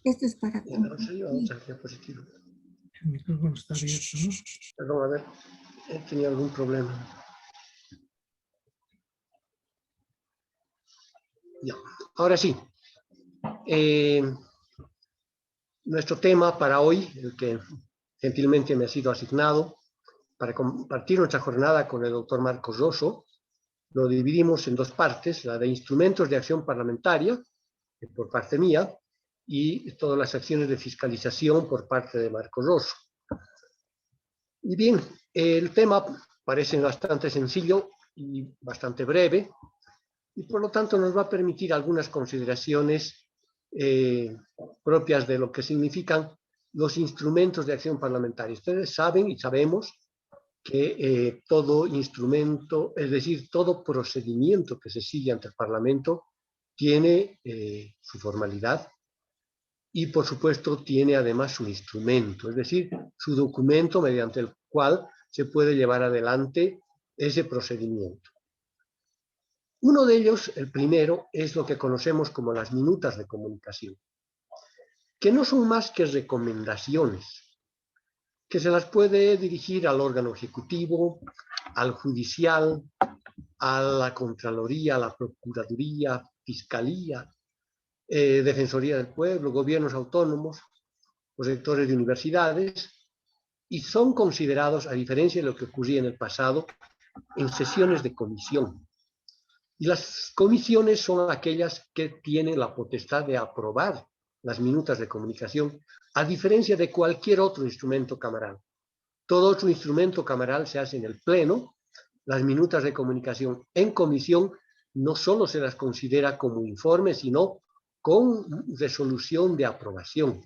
Esto es para Vamos al diapositivo. El micrófono está abierto, ¿no? Perdón, a ver, he tenido algún problema. Ya, ahora sí. Nuestro tema para hoy, el que gentilmente me ha sido asignado, para compartir nuestra jornada con el doctor Marcos Rosso, lo dividimos en dos partes, la de instrumentos de acción parlamentaria, por parte mía, y todas las acciones de fiscalización por parte de Marcos Rosso. Y bien, el tema parece bastante sencillo y bastante breve, y por lo tanto nos va a permitir algunas consideraciones propias de lo que significan los instrumentos de acción parlamentaria. Ustedes saben y sabemos que todo instrumento, es decir, todo procedimiento que se sigue ante el Parlamento tiene su formalidad y, por supuesto, tiene además su instrumento, es decir, su documento mediante el cual se puede llevar adelante ese procedimiento. Uno de ellos, el primero, es lo que conocemos como las minutas de comunicación, que no son más que recomendaciones, que se las puede dirigir al órgano ejecutivo, al judicial, a la Contraloría, a la Procuraduría, Fiscalía, Defensoría del Pueblo, gobiernos autónomos, los rectores de universidades, y son considerados, a diferencia de lo que ocurría en el pasado, en sesiones de comisión. Y las comisiones son aquellas que tienen la potestad de aprobar las minutas de comunicación, a diferencia de cualquier otro instrumento cameral. Todo otro instrumento cameral se hace en el Pleno. Las minutas de comunicación en comisión no solo se las considera como informe, sino con resolución de aprobación.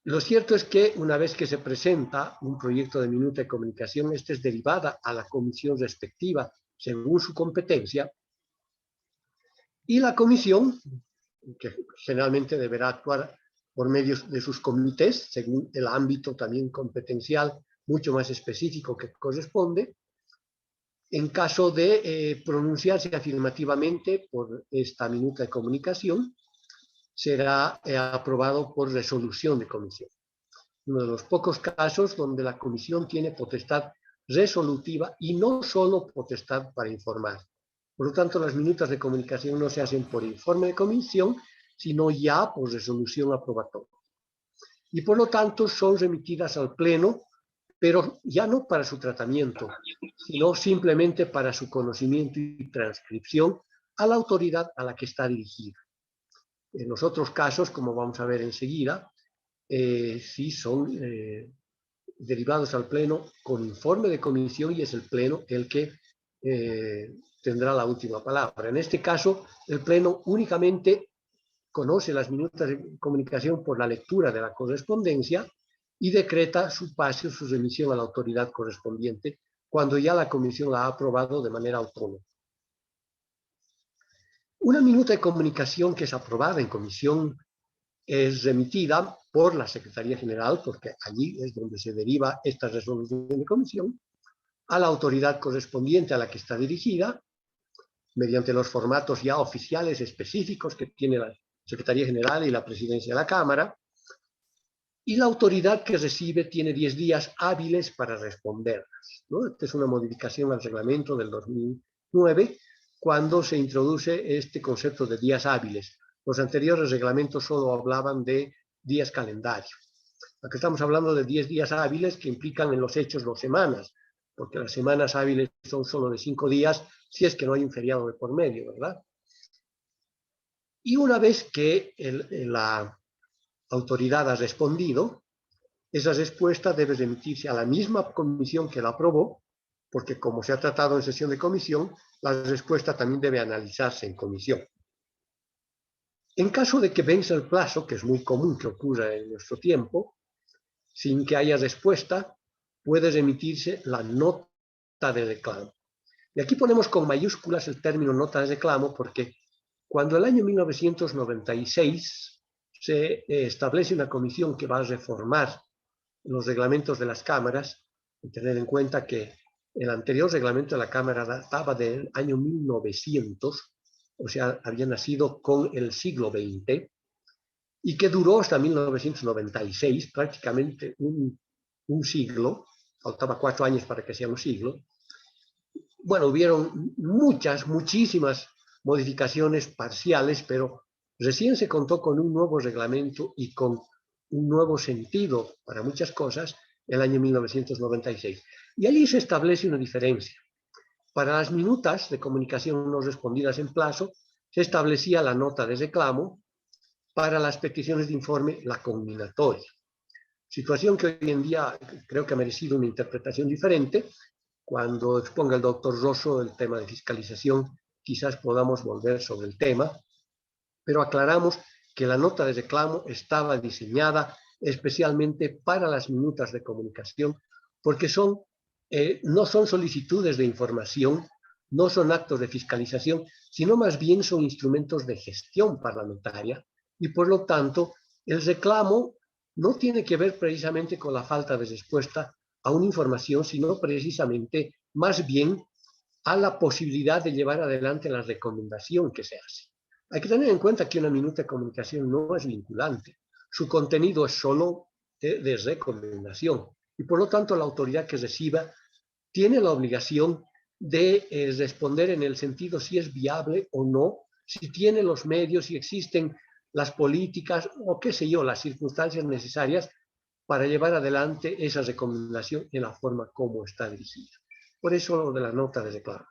Lo cierto es que una vez que se presenta un proyecto de minuta de comunicación, este es derivada a la comisión respectiva según su competencia, y la comisión, que generalmente deberá actuar por medio de sus comités, según el ámbito también competencial mucho más específico que corresponde, en caso de pronunciarse afirmativamente por esta minuta de comunicación, será aprobado por resolución de comisión. Uno de los pocos casos donde la comisión tiene potestad resolutiva y no solo potestad para informar. Por lo tanto, las minutas de comunicación no se hacen por informe de comisión, sino ya por resolución aprobatoria. Y por lo tanto son remitidas al Pleno, pero ya no para su tratamiento, sino simplemente para su conocimiento y transcripción a la autoridad a la que está dirigida. En los otros casos, como vamos a ver enseguida, sí son derivados al Pleno con informe de comisión y es el Pleno el que tendrá la última palabra. En este caso, el Pleno únicamente conoce las minutas de comunicación por la lectura de la correspondencia y decreta su pase o su remisión a la autoridad correspondiente cuando ya la comisión la ha aprobado de manera autónoma. Una minuta de comunicación que es aprobada en comisión es remitida por la Secretaría General, porque allí es donde se deriva esta resolución de comisión, a la autoridad correspondiente a la que está dirigida, mediante los formatos ya oficiales específicos que tiene la Secretaría General y la Presidencia de la Cámara, y la autoridad que recibe tiene 10 días hábiles para responderlas, ¿no? Esta es una modificación al reglamento del 2009, cuando se introduce este concepto de días hábiles. Los anteriores reglamentos solo hablaban de días calendario. Aquí estamos hablando de 10 días hábiles que implican en los hechos 2 semanas, porque las semanas hábiles son solo de 5 días, si es que no hay un feriado de por medio, ¿verdad? Y una vez que la autoridad ha respondido, esa respuesta debe remitirse a la misma comisión que la aprobó, porque como se ha tratado en sesión de comisión, la respuesta también debe analizarse en comisión. En caso de que venza el plazo, que es muy común que ocurra en nuestro tiempo, sin que haya respuesta, puede remitirse la nota de reclamo. Y aquí ponemos con mayúsculas el término nota de reclamo porque cuando el año 1996 se establece una comisión que va a reformar los reglamentos de las cámaras, y tener en cuenta que El anterior reglamento de la Cámara databa del año 1900, o sea, había nacido con el siglo XX, y que duró hasta 1996, prácticamente un siglo, faltaba 4 años para que sea un siglo. Bueno, hubieron muchísimas modificaciones parciales, pero recién se contó con un nuevo reglamento y con un nuevo sentido para muchas cosas el año 1996. Y allí se establece una diferencia. Para las minutas de comunicación no respondidas en plazo, se establecía la nota de reclamo. Para las peticiones de informe, la conminatoria. Situación que hoy en día creo que ha merecido una interpretación diferente. Cuando exponga el doctor Rosso el tema de fiscalización, quizás podamos volver sobre el tema, pero aclaramos que la nota de reclamo estaba diseñada especialmente para las minutas de comunicación, porque no son solicitudes de información, no son actos de fiscalización, sino más bien son instrumentos de gestión parlamentaria, y por lo tanto el reclamo no tiene que ver precisamente con la falta de respuesta a una información, sino precisamente más bien a la posibilidad de llevar adelante la recomendación que se hace. Hay que tener en cuenta que una minuta de comunicación no es vinculante. Su contenido es solo de recomendación, y por lo tanto la autoridad que reciba tiene la obligación de responder en el sentido si es viable o no, si tiene los medios, si existen las políticas o qué sé yo, las circunstancias necesarias para llevar adelante esa recomendación en la forma como está dirigida. Por eso lo de la nota de reclamo.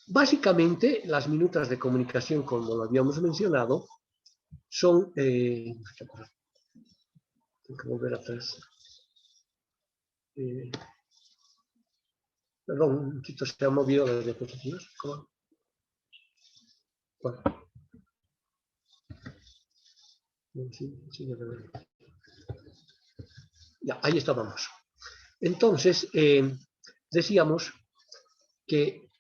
Básicamente, las minutas de comunicación, como lo habíamos mencionado, son... tengo que volver atrás. Perdón, un poquito se ha movido las diapositivas. Bueno. Ya, ahí estábamos. Entonces, decíamos que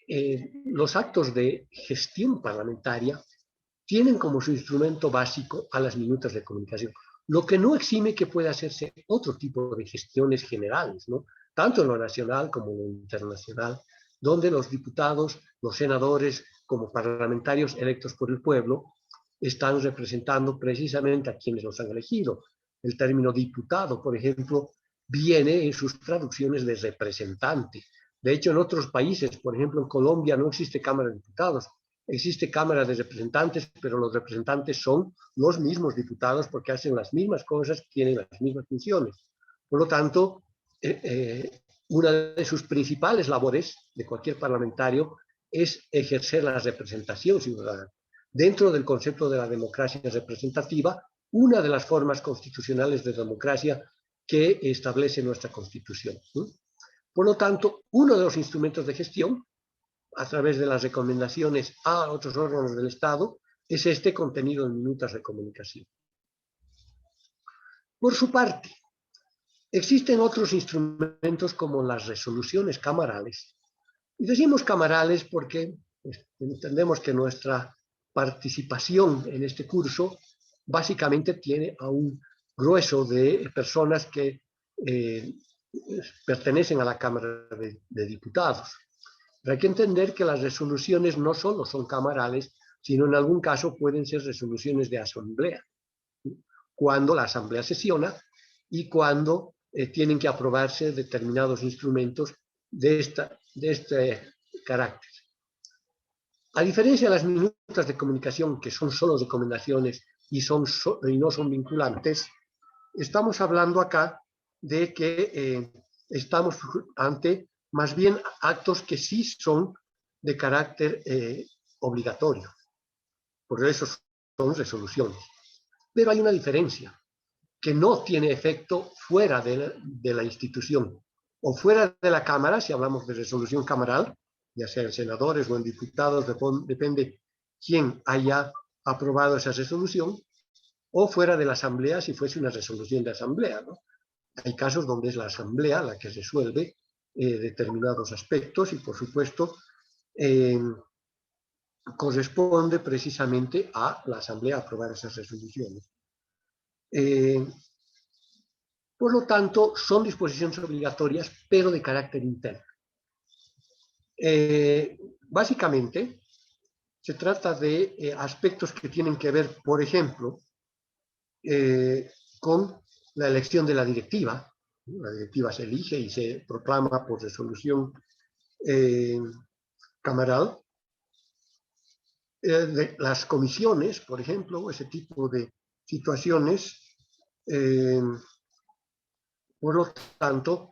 los actos de gestión parlamentaria tienen como su instrumento básico a las minutas de comunicación, lo que no exime que pueda hacerse otro tipo de gestiones generales, ¿no? Tanto en lo nacional como en lo internacional, donde los diputados, los senadores, como parlamentarios electos por el pueblo, están representando precisamente a quienes los han elegido. El término diputado, por ejemplo, viene en sus traducciones de representante. De hecho, en otros países, por ejemplo, en Colombia no existe Cámara de Diputados, existe Cámara de Representantes, pero los representantes son los mismos diputados porque hacen las mismas cosas, tienen las mismas funciones. Por lo tanto, una de sus principales labores de cualquier parlamentario es ejercer la representación ciudadana. Dentro del concepto de la democracia representativa, una de las formas constitucionales de democracia que establece nuestra Constitución. Por lo tanto, uno de los instrumentos de gestión, a través de las recomendaciones a otros órganos del Estado, es este contenido en minutas de comunicación. Por su parte, existen otros instrumentos como las resoluciones camarales. Y decimos camarales porque entendemos que nuestra participación en este curso básicamente tiene a un grueso de personas que pertenecen a la Cámara de Diputados. Pero hay que entender que las resoluciones no solo son camarales, sino en algún caso pueden ser resoluciones de asamblea, cuando la asamblea sesiona y cuando tienen que aprobarse determinados instrumentos de este carácter. A diferencia de las minutas de comunicación, que son solo recomendaciones y no son vinculantes, estamos hablando acá de que estamos ante más bien actos que sí son de carácter obligatorio. Por eso son resoluciones. Pero hay una diferencia, que no tiene efecto fuera de la institución o fuera de la Cámara, si hablamos de resolución camaral, ya sea en senadores o en diputados, depende quién haya aprobado esa resolución, o fuera de la Asamblea si fuese una resolución de Asamblea, ¿no? Hay casos donde es la Asamblea la que resuelve determinados aspectos y, por supuesto, corresponde precisamente a la Asamblea aprobar esas resoluciones. Por lo tanto, son disposiciones obligatorias, pero de carácter interno. Básicamente, se trata de aspectos que tienen que ver, por ejemplo, con la elección de la directiva. La directiva se elige y se proclama por resolución camaral. De las comisiones, por ejemplo, ese tipo de situaciones. Por lo tanto,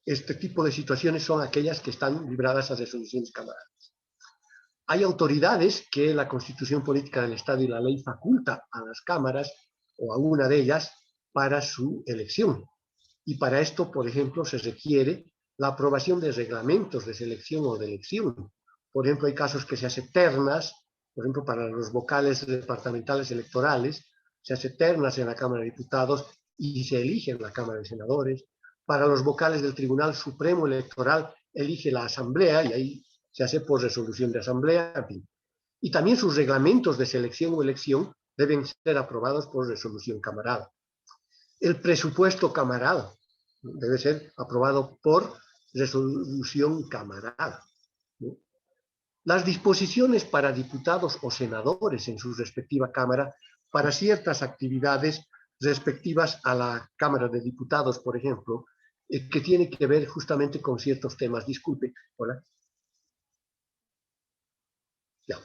este tipo de situaciones son aquellas que están libradas a resoluciones camarales. Hay autoridades que la Constitución Política del Estado y la ley faculta a las cámaras o a una de ellas para su elección. Y para esto, por ejemplo, se requiere la aprobación de reglamentos de selección o de elección. Por ejemplo, hay casos que se hacen ternas, por ejemplo, para los vocales departamentales electorales, se hace ternas en la Cámara de Diputados y se elige en la Cámara de Senadores. Para los vocales del Tribunal Supremo Electoral elige la Asamblea y ahí se hace por resolución de Asamblea. En fin. Y también sus reglamentos de selección o elección deben ser aprobados por resolución camaral. El presupuesto camaral debe ser aprobado por resolución camaral. Las disposiciones para diputados o senadores en su respectiva cámara para ciertas actividades respectivas a la Cámara de Diputados, por ejemplo, que tiene que ver justamente con ciertos temas. Disculpe, hola. Ya.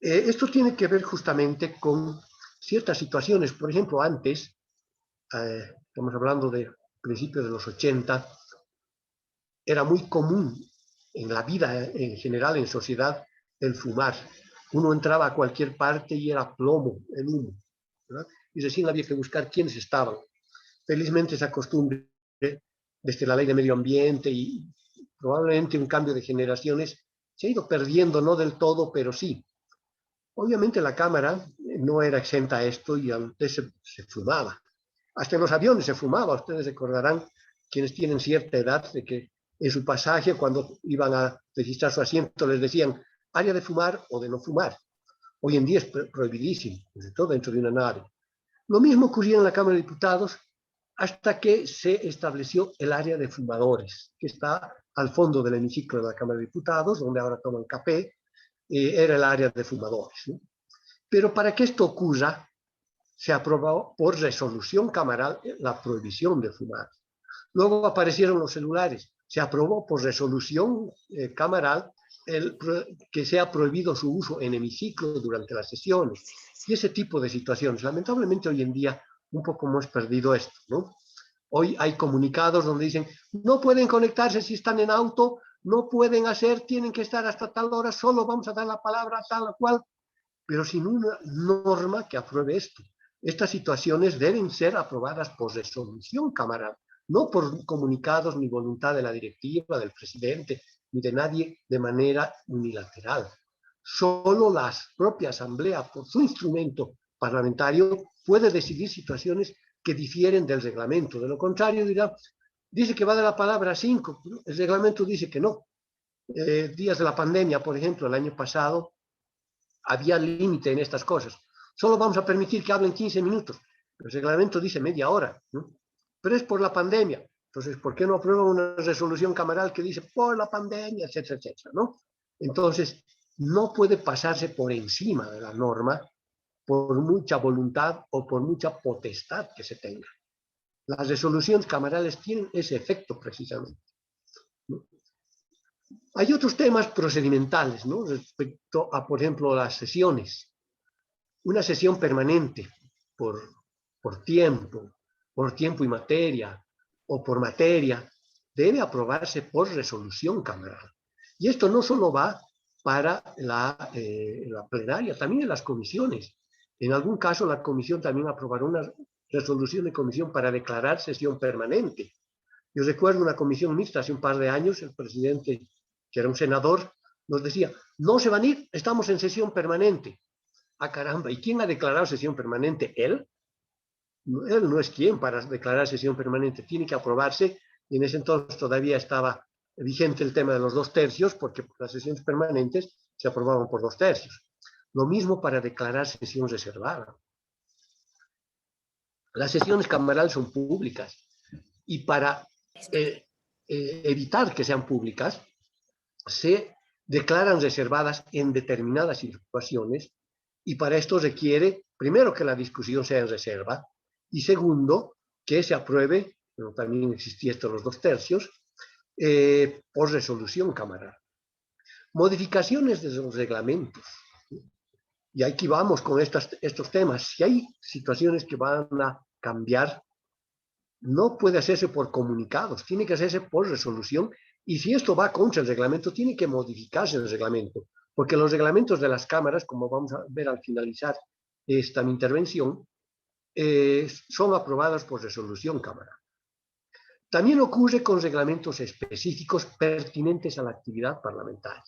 Esto tiene que ver justamente con ciertas situaciones. Por ejemplo, antes, estamos hablando de principios de los 80, era muy común en la vida en general, en sociedad, el fumar. Uno entraba a cualquier parte y era plomo, el humo, ¿verdad? Y recién había que buscar quiénes estaban. Felizmente esa costumbre, desde la ley de medio ambiente y probablemente un cambio de generaciones, se ha ido perdiendo, no del todo, pero sí. Obviamente la Cámara no era exenta a esto y antes se fumaba. Hasta en los aviones se fumaba. Ustedes recordarán, quienes tienen cierta edad, de que en su pasaje, cuando iban a registrar su asiento, les decían área de fumar o de no fumar. Hoy en día es prohibidísimo, sobre todo dentro de una nave. Lo mismo ocurría en la Cámara de Diputados hasta que se estableció el área de fumadores, que está al fondo del hemiciclo de la Cámara de Diputados, donde ahora toman café, era el área de fumadores, ¿no? Pero para que esto ocurra, se aprobó por resolución camaral la prohibición de fumar. Luego aparecieron los celulares, se aprobó por resolución camaral que sea prohibido su uso en hemiciclo durante las sesiones y ese tipo de situaciones. Lamentablemente hoy en día un poco hemos perdido esto, ¿no? Hoy hay comunicados donde dicen no pueden conectarse si están en auto, no pueden hacer, tienen que estar hasta tal hora, solo vamos a dar la palabra tal o cual, pero sin una norma que apruebe esto. Estas situaciones deben ser aprobadas por resolución camaral, no por comunicados ni voluntad de la directiva, del presidente, ni de nadie de manera unilateral. Solo la propia Asamblea, por su instrumento parlamentario, puede decidir situaciones que difieren del reglamento. De lo contrario, dice que va de la palabra a 5, el reglamento dice que no. Días de la pandemia, por ejemplo, el año pasado, había límite en estas cosas. Solo vamos a permitir que hablen 15 minutos. El reglamento dice media hora, ¿no? Pero es por la pandemia. Entonces, ¿por qué no aprueba una resolución camaral que dice por la pandemia, etcétera, etcétera, ¿no? Entonces, no puede pasarse por encima de la norma por mucha voluntad o por mucha potestad que se tenga. Las resoluciones camarales tienen ese efecto precisamente, ¿no? Hay otros temas procedimentales, ¿no? Respecto a, por ejemplo, las sesiones. Una sesión permanente por tiempo y materia, o por materia, debe aprobarse por resolución camaral. Y esto no solo va para la plenaria, también en las comisiones. En algún caso, la comisión también aprobará una resolución de comisión para declarar sesión permanente. Yo recuerdo una comisión mixta hace un par de años, el presidente, que era un senador, nos decía, no se van a ir, estamos en sesión permanente. Ah, caramba, ¿y quién ha declarado sesión permanente? ¿Él? Él no es quien para declarar sesión permanente, tiene que aprobarse, y en ese entonces todavía estaba vigente el tema de los 2/3, porque las sesiones permanentes se aprobaban por 2/3. Lo mismo para declarar sesión reservada. Las sesiones camarales son públicas. y para evitar que sean públicas, se declaran reservadas en determinadas situaciones y para esto requiere, primero, que la discusión sea en reserva y segundo, que se apruebe, pero también existía esto los 2/3, por resolución camaral. Modificaciones de los reglamentos. Y aquí vamos con estos temas. Si hay situaciones que van a cambiar, no puede hacerse por comunicados, tiene que hacerse por resolución. Y si esto va contra el reglamento, tiene que modificarse el reglamento, porque los reglamentos de las cámaras, como vamos a ver al finalizar esta mi intervención, son aprobados por resolución cámara. También ocurre con reglamentos específicos pertinentes a la actividad parlamentaria.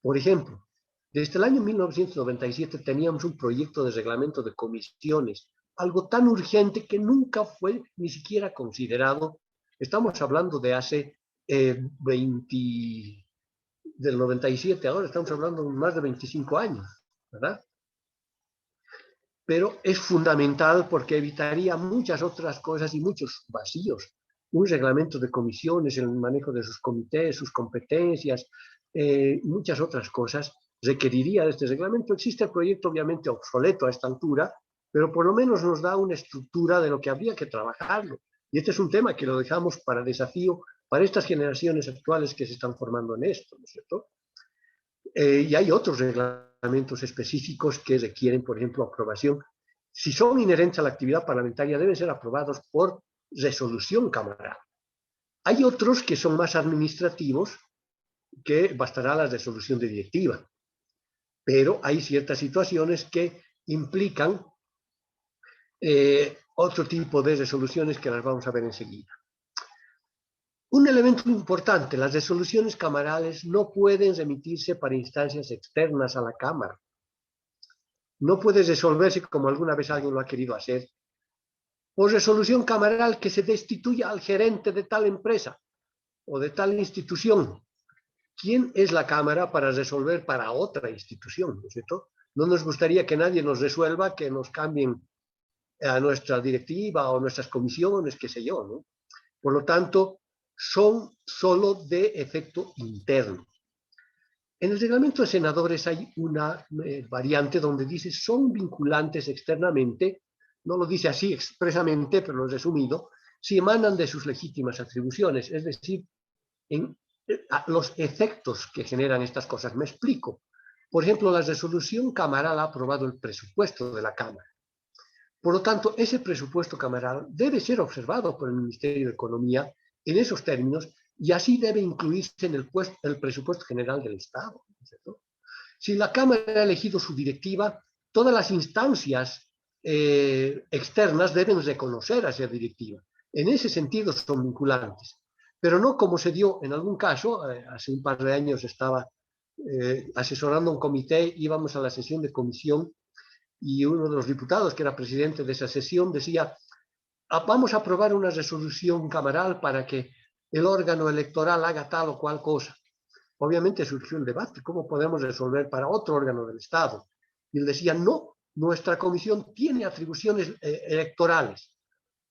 Por ejemplo, desde el año 1997 teníamos un proyecto de reglamento de comisiones, algo tan urgente que nunca fue ni siquiera considerado. Estamos hablando de hace del 97, ahora estamos hablando de más de 25 años, ¿verdad? Pero es fundamental porque evitaría muchas otras cosas y muchos vacíos. Un reglamento de comisiones, el manejo de sus comités, sus competencias, muchas otras cosas, requeriría de este reglamento. Existe el proyecto obviamente obsoleto a esta altura, pero por lo menos nos da una estructura de lo que habría que trabajarlo. Y este es un tema que lo dejamos para desafío para estas generaciones actuales que se están formando en esto, ¿no es cierto? Y hay otros reglamentos específicos que requieren, por ejemplo, aprobación. Si son inherentes a la actividad parlamentaria, deben ser aprobados por resolución camaral. Hay otros que son más administrativos, que bastará la resolución de directiva. Pero hay ciertas situaciones que implican otro tipo de resoluciones que las vamos a ver enseguida. Un elemento importante, las resoluciones camarales no pueden remitirse para instancias externas a la Cámara. No puede resolverse, como alguna vez alguien lo ha querido hacer, por resolución camaral que se destituya al gerente de tal empresa o de tal institución. ¿Quién es la Cámara para resolver para otra institución? ¿No es cierto? No nos gustaría que nadie nos resuelva que nos cambien a nuestra directiva o nuestras comisiones, qué sé yo, ¿no? Por lo tanto, son solo de efecto interno. En el reglamento de senadores hay una variante donde dice son vinculantes externamente, no lo dice así expresamente, pero lo he resumido, si emanan de sus legítimas atribuciones, es decir, en los efectos que generan estas cosas. Me explico. Por ejemplo, la resolución camaral ha aprobado el presupuesto de la Cámara. Por lo tanto, ese presupuesto camaral debe ser observado por el Ministerio de Economía en esos términos y así debe incluirse en el presupuesto general del Estado, ¿cierto? Si la Cámara ha elegido su directiva, todas las instancias externas deben reconocer a esa directiva. En ese sentido son vinculantes, pero no como se dio en algún caso. Hace un par de años estaba asesorando a un comité, íbamos a la sesión de comisión y uno de los diputados, que era presidente de esa sesión, decía, vamos a aprobar una resolución camaral para que el órgano electoral haga tal o cual cosa. Obviamente surgió el debate, ¿cómo podemos resolver para otro órgano del Estado? Y él decía, no, nuestra comisión tiene atribuciones electorales.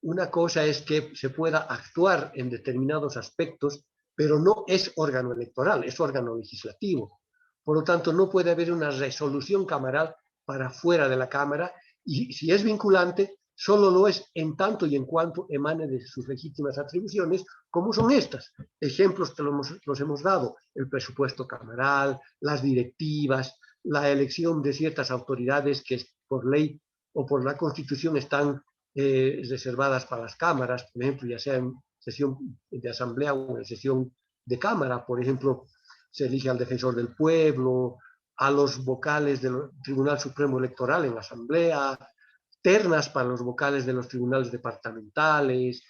Una cosa es que se pueda actuar en determinados aspectos, pero no es órgano electoral, es órgano legislativo. Por lo tanto, no puede haber una resolución camaral para fuera de la Cámara, y si es vinculante, solo lo es en tanto y en cuanto emane de sus legítimas atribuciones, como son estas. Ejemplos que los hemos dado: el presupuesto camaral, las directivas, la elección de ciertas autoridades que por ley o por la Constitución están reservadas para las cámaras, por ejemplo, ya sea en sesión de asamblea o en sesión de cámara. Por ejemplo, se elige al defensor del pueblo, a los vocales del Tribunal Supremo Electoral en la asamblea, ternas para los vocales de los tribunales departamentales,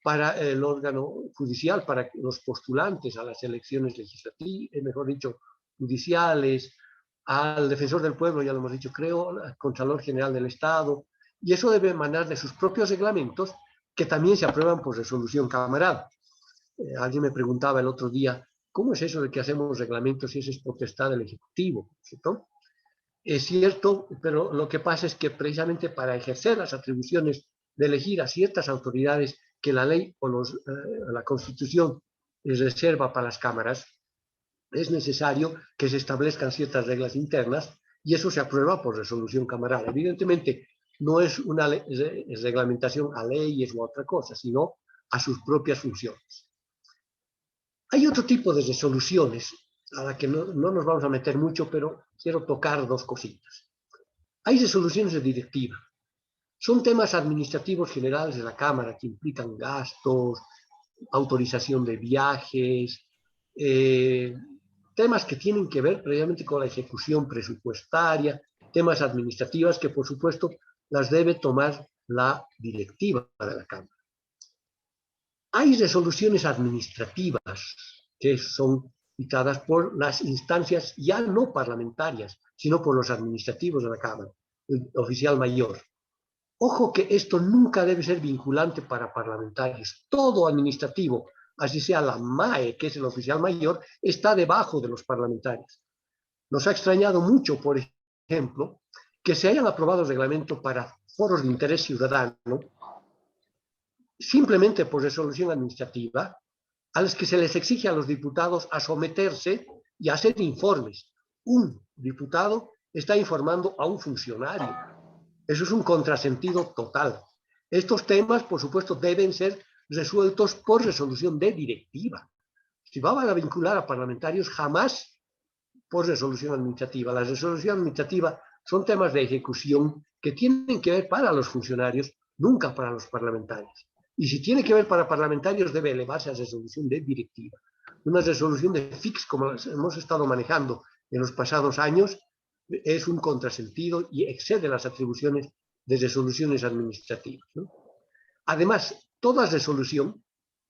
para el órgano judicial, para los postulantes a las elecciones legislativas, mejor dicho, judiciales, al defensor del pueblo, ya lo hemos dicho, creo, al Contralor General del Estado, y eso debe emanar de sus propios reglamentos, que también se aprueban por resolución camaral. Alguien me preguntaba el otro día, ¿cómo es eso de que hacemos reglamentos si eso es potestad del Ejecutivo? ¿Cierto? Es cierto, pero lo que pasa es que precisamente para ejercer las atribuciones de elegir a ciertas autoridades que la ley o la Constitución reserva para las cámaras, es necesario que se establezcan ciertas reglas internas y eso se aprueba por resolución camaral. Evidentemente, no es una reglamentación a leyes u otra cosa, sino a sus propias funciones. Hay otro tipo de resoluciones a la que no nos vamos a meter mucho, pero quiero tocar dos cositas. Hay resoluciones de directiva. Son temas administrativos generales de la Cámara que implican gastos, autorización de viajes, temas que tienen que ver previamente con la ejecución presupuestaria, temas administrativos que por supuesto las debe tomar la directiva de la Cámara. Hay resoluciones administrativas que son dictadas por las instancias ya no parlamentarias, sino por los administrativos de la Cámara, el oficial mayor. Ojo que esto nunca debe ser vinculante para parlamentarios. Todo administrativo, así sea la MAE, que es el oficial mayor, está debajo de los parlamentarios. Nos ha extrañado mucho, por ejemplo, que se hayan aprobado reglamentos para foros de interés ciudadano, simplemente por resolución administrativa, a los que se les exige a los diputados a someterse y a hacer informes. Un diputado está informando a un funcionario. Eso es un contrasentido total. Estos temas, por supuesto, deben ser resueltos por resolución de directiva. Si van a vincular a parlamentarios, jamás por resolución administrativa. La resolución administrativa son temas de ejecución que tienen que ver para los funcionarios, nunca para los parlamentarios. Y si tiene que ver para parlamentarios, debe elevarse a resolución de directiva. Una resolución de fix, como las hemos estado manejando en los pasados años, es un contrasentido y excede las atribuciones de resoluciones administrativas, ¿no? Además, toda resolución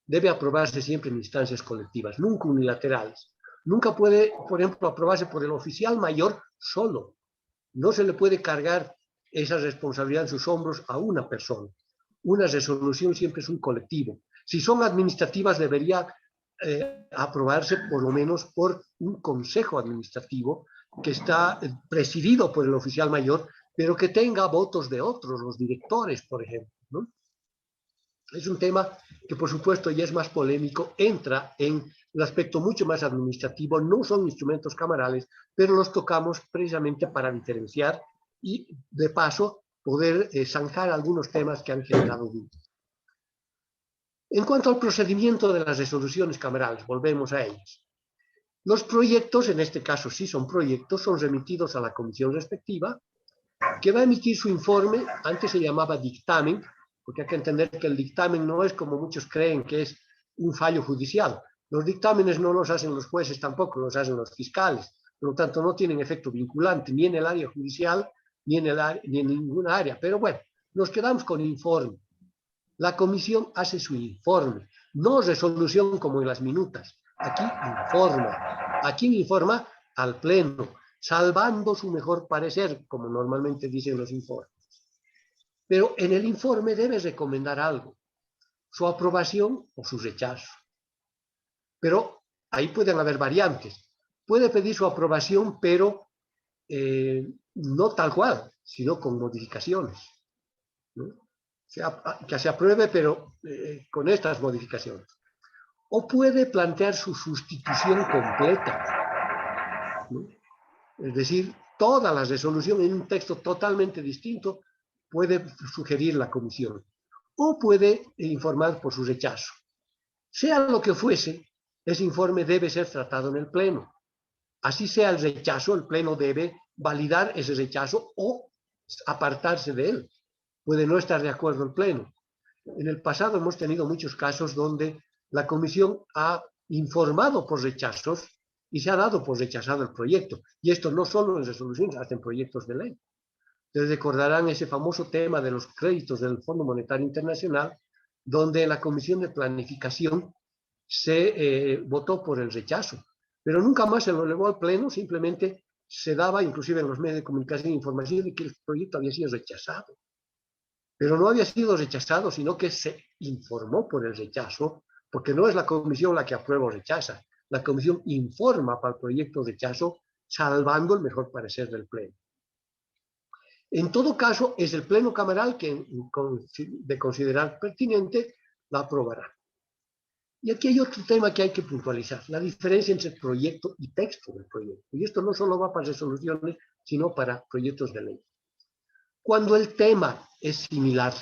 debe aprobarse siempre en instancias colectivas, nunca unilaterales. Nunca puede, por ejemplo, aprobarse por el oficial mayor solo. No se le puede cargar esa responsabilidad en sus hombros a una persona. Una resolución siempre es un colectivo. Si son administrativas, debería aprobarse por lo menos por un consejo administrativo que está presidido por el oficial mayor, pero que tenga votos de otros, los directores, por ejemplo, ¿no? Es un tema que, por supuesto, ya es más polémico, entra en el aspecto mucho más administrativo, no son instrumentos camarales, pero los tocamos precisamente para diferenciar y, de paso, poder zanjar algunos temas que han generado dudas. En cuanto al procedimiento de las resoluciones camerales, volvemos a ellas. Los proyectos, en este caso sí son proyectos, son remitidos a la comisión respectiva, que va a emitir su informe. Antes se llamaba dictamen, porque hay que entender que el dictamen no es como muchos creen que es un fallo judicial. Los dictámenes no los hacen los jueces tampoco, los hacen los fiscales. Por lo tanto, no tienen efecto vinculante ni en el área judicial ni en ninguna área. Pero bueno, nos quedamos con informe. La comisión hace su informe, no resolución como en las minutas. Aquí informa. ¿A quién informa? Al pleno, salvando su mejor parecer, como normalmente dicen los informes. Pero en el informe debe recomendar algo, su aprobación o su rechazo. Pero ahí pueden haber variantes. Puede pedir su aprobación, pero no tal cual, sino con modificaciones, ¿no? Que se apruebe, pero con estas modificaciones. O puede plantear su sustitución completa, ¿no? Es decir, toda la resolución en un texto totalmente distinto puede sugerir la comisión. O puede informar por su rechazo. Sea lo que fuese, ese informe debe ser tratado en el pleno. Así sea el rechazo, el pleno debe validar ese rechazo o apartarse de él. Puede no estar de acuerdo el pleno. En el pasado hemos tenido muchos casos donde la comisión ha informado por rechazos y se ha dado por rechazado el proyecto. Y esto no solo en resoluciones, hasta en proyectos de ley. Ustedes recordarán ese famoso tema de los créditos del Fondo Monetario Internacional, donde en la Comisión de Planificación se votó por el rechazo. Pero nunca más se lo elevó al pleno, simplemente se daba, inclusive en los medios de comunicación, información de que el proyecto había sido rechazado. Pero no había sido rechazado, sino que se informó por el rechazo, porque no es la comisión la que aprueba o rechaza. La comisión informa para el proyecto de rechazo, salvando el mejor parecer del pleno. En todo caso, es el pleno cameral que, de considerar pertinente, la aprobará. Y aquí hay otro tema que hay que puntualizar, la diferencia entre proyecto y texto del proyecto. Y esto no solo va para resoluciones, sino para proyectos de ley. Cuando el tema es similar,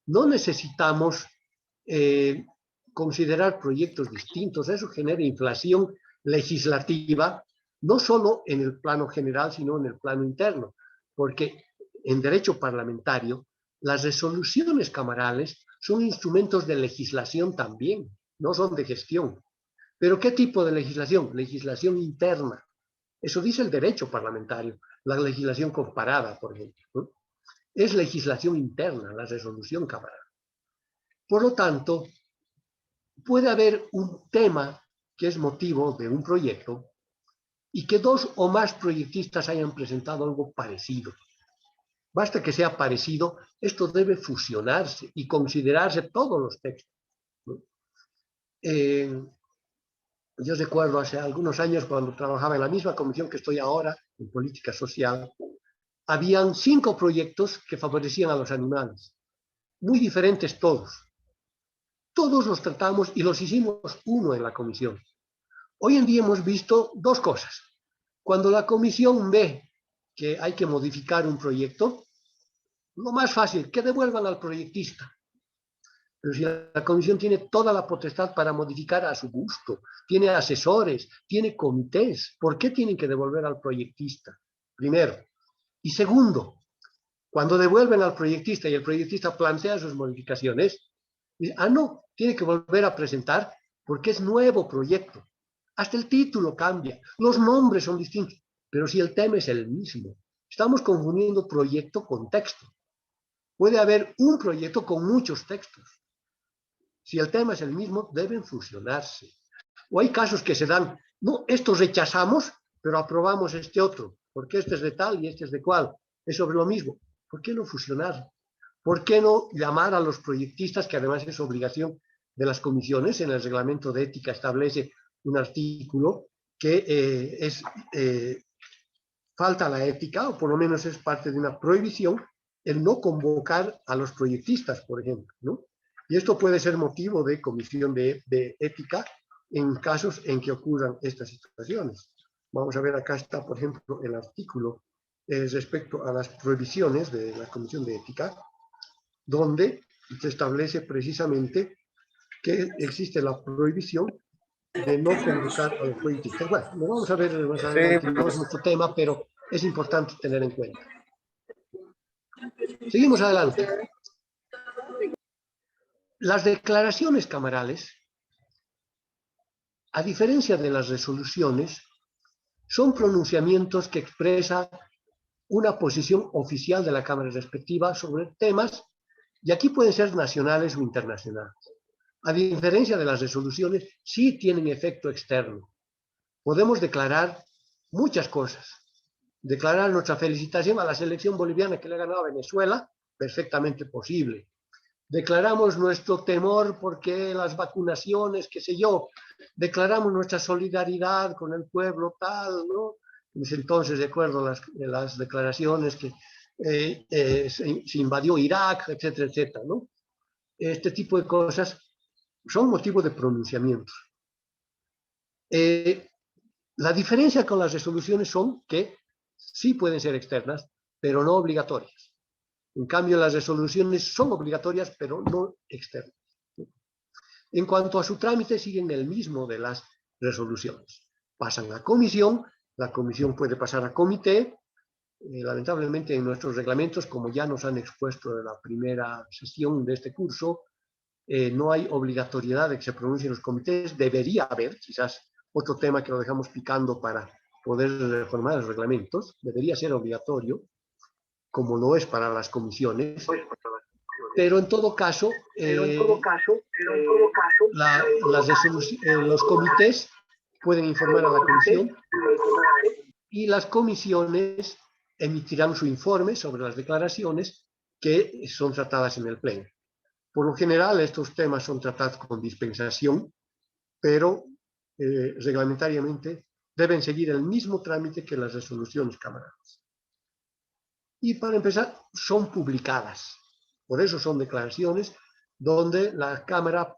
no necesitamos considerar proyectos distintos. Eso genera inflación legislativa, no solo en el plano general, sino en el plano interno, porque en derecho parlamentario, las resoluciones camarales son instrumentos de legislación también, no son de gestión. ¿Pero qué tipo de legislación? Legislación interna. Eso dice el derecho parlamentario, la legislación comparada, por ejemplo, ¿no? Es legislación interna, la resolución camaral. Por lo tanto, puede haber un tema que es motivo de un proyecto y que dos o más proyectistas hayan presentado algo parecido. Basta que sea parecido, esto debe fusionarse y considerarse todos los textos, ¿no? Yo recuerdo hace algunos años cuando trabajaba en la misma comisión que estoy ahora, en política social, habían 5 proyectos que favorecían a los animales, muy diferentes todos. Todos los tratamos y los hicimos uno en la comisión. Hoy en día hemos visto 2 cosas. Cuando la comisión ve que hay que modificar un proyecto, lo más fácil, que devuelvan al proyectista. Pero si la comisión tiene toda la potestad para modificar a su gusto, tiene asesores, tiene comités, ¿por qué tienen que devolver al proyectista? Primero. Y segundo, cuando devuelven al proyectista y el proyectista plantea sus modificaciones, dice, no, tiene que volver a presentar porque es nuevo proyecto. Hasta el título cambia, los nombres son distintos, pero si el tema es el mismo, estamos confundiendo proyecto con texto. Puede haber un proyecto con muchos textos. Si el tema es el mismo, deben fusionarse. O hay casos que se dan, no, estos rechazamos, pero aprobamos este otro, porque este es de tal y este es de cual, es sobre lo mismo. ¿Por qué no fusionar? ¿Por qué no llamar a los proyectistas, que además es obligación de las comisiones? En el reglamento de ética establece un artículo que falta la ética, o por lo menos es parte de una prohibición, el no convocar a los proyectistas, por ejemplo, ¿no? Y esto puede ser motivo de comisión de ética en casos en que ocurran estas situaciones. Vamos a ver, acá está, por ejemplo, el artículo respecto a las prohibiciones de la comisión de ética, donde se establece precisamente que existe la prohibición de no convocar a los proyectistas. Bueno, lo vamos a ver más adelante, no es nuestro tema, pero es importante tener en cuenta. Seguimos adelante. Las declaraciones camarales, a diferencia de las resoluciones, son pronunciamientos que expresan una posición oficial de la Cámara respectiva sobre temas, y aquí pueden ser nacionales o internacionales. A diferencia de las resoluciones, sí tienen efecto externo. Podemos declarar muchas cosas. Declarar nuestra felicitación a la selección boliviana que le ha ganado a Venezuela, perfectamente posible. Declaramos nuestro temor porque las vacunaciones, qué sé yo. Declaramos nuestra solidaridad con el pueblo tal, ¿no? Entonces recuerdo las declaraciones que se invadió Irak, etcétera, etcétera, ¿no? Este tipo de cosas son motivo de pronunciamientos. La diferencia con las resoluciones son que sí pueden ser externas, pero no obligatorias. En cambio, las resoluciones son obligatorias, pero no externas. En cuanto a su trámite, siguen el mismo de las resoluciones. Pasan a comisión, la comisión puede pasar a comité. Lamentablemente, en nuestros reglamentos, como ya nos han expuesto en la primera sesión de este curso, no hay obligatoriedad de que se pronuncien los comités. Debería haber, quizás otro tema que lo dejamos picando para poder reformar los reglamentos, debería ser obligatorio, como lo es para las comisiones, pero en todo caso, los comités pueden informar a la comisión y las comisiones emitirán su informe sobre las declaraciones que son tratadas en el pleno. Por lo general, estos temas son tratados con dispensación, pero reglamentariamente deben seguir el mismo trámite que las resoluciones camarales. Y para empezar, son publicadas. Por eso son declaraciones. donde la Cámara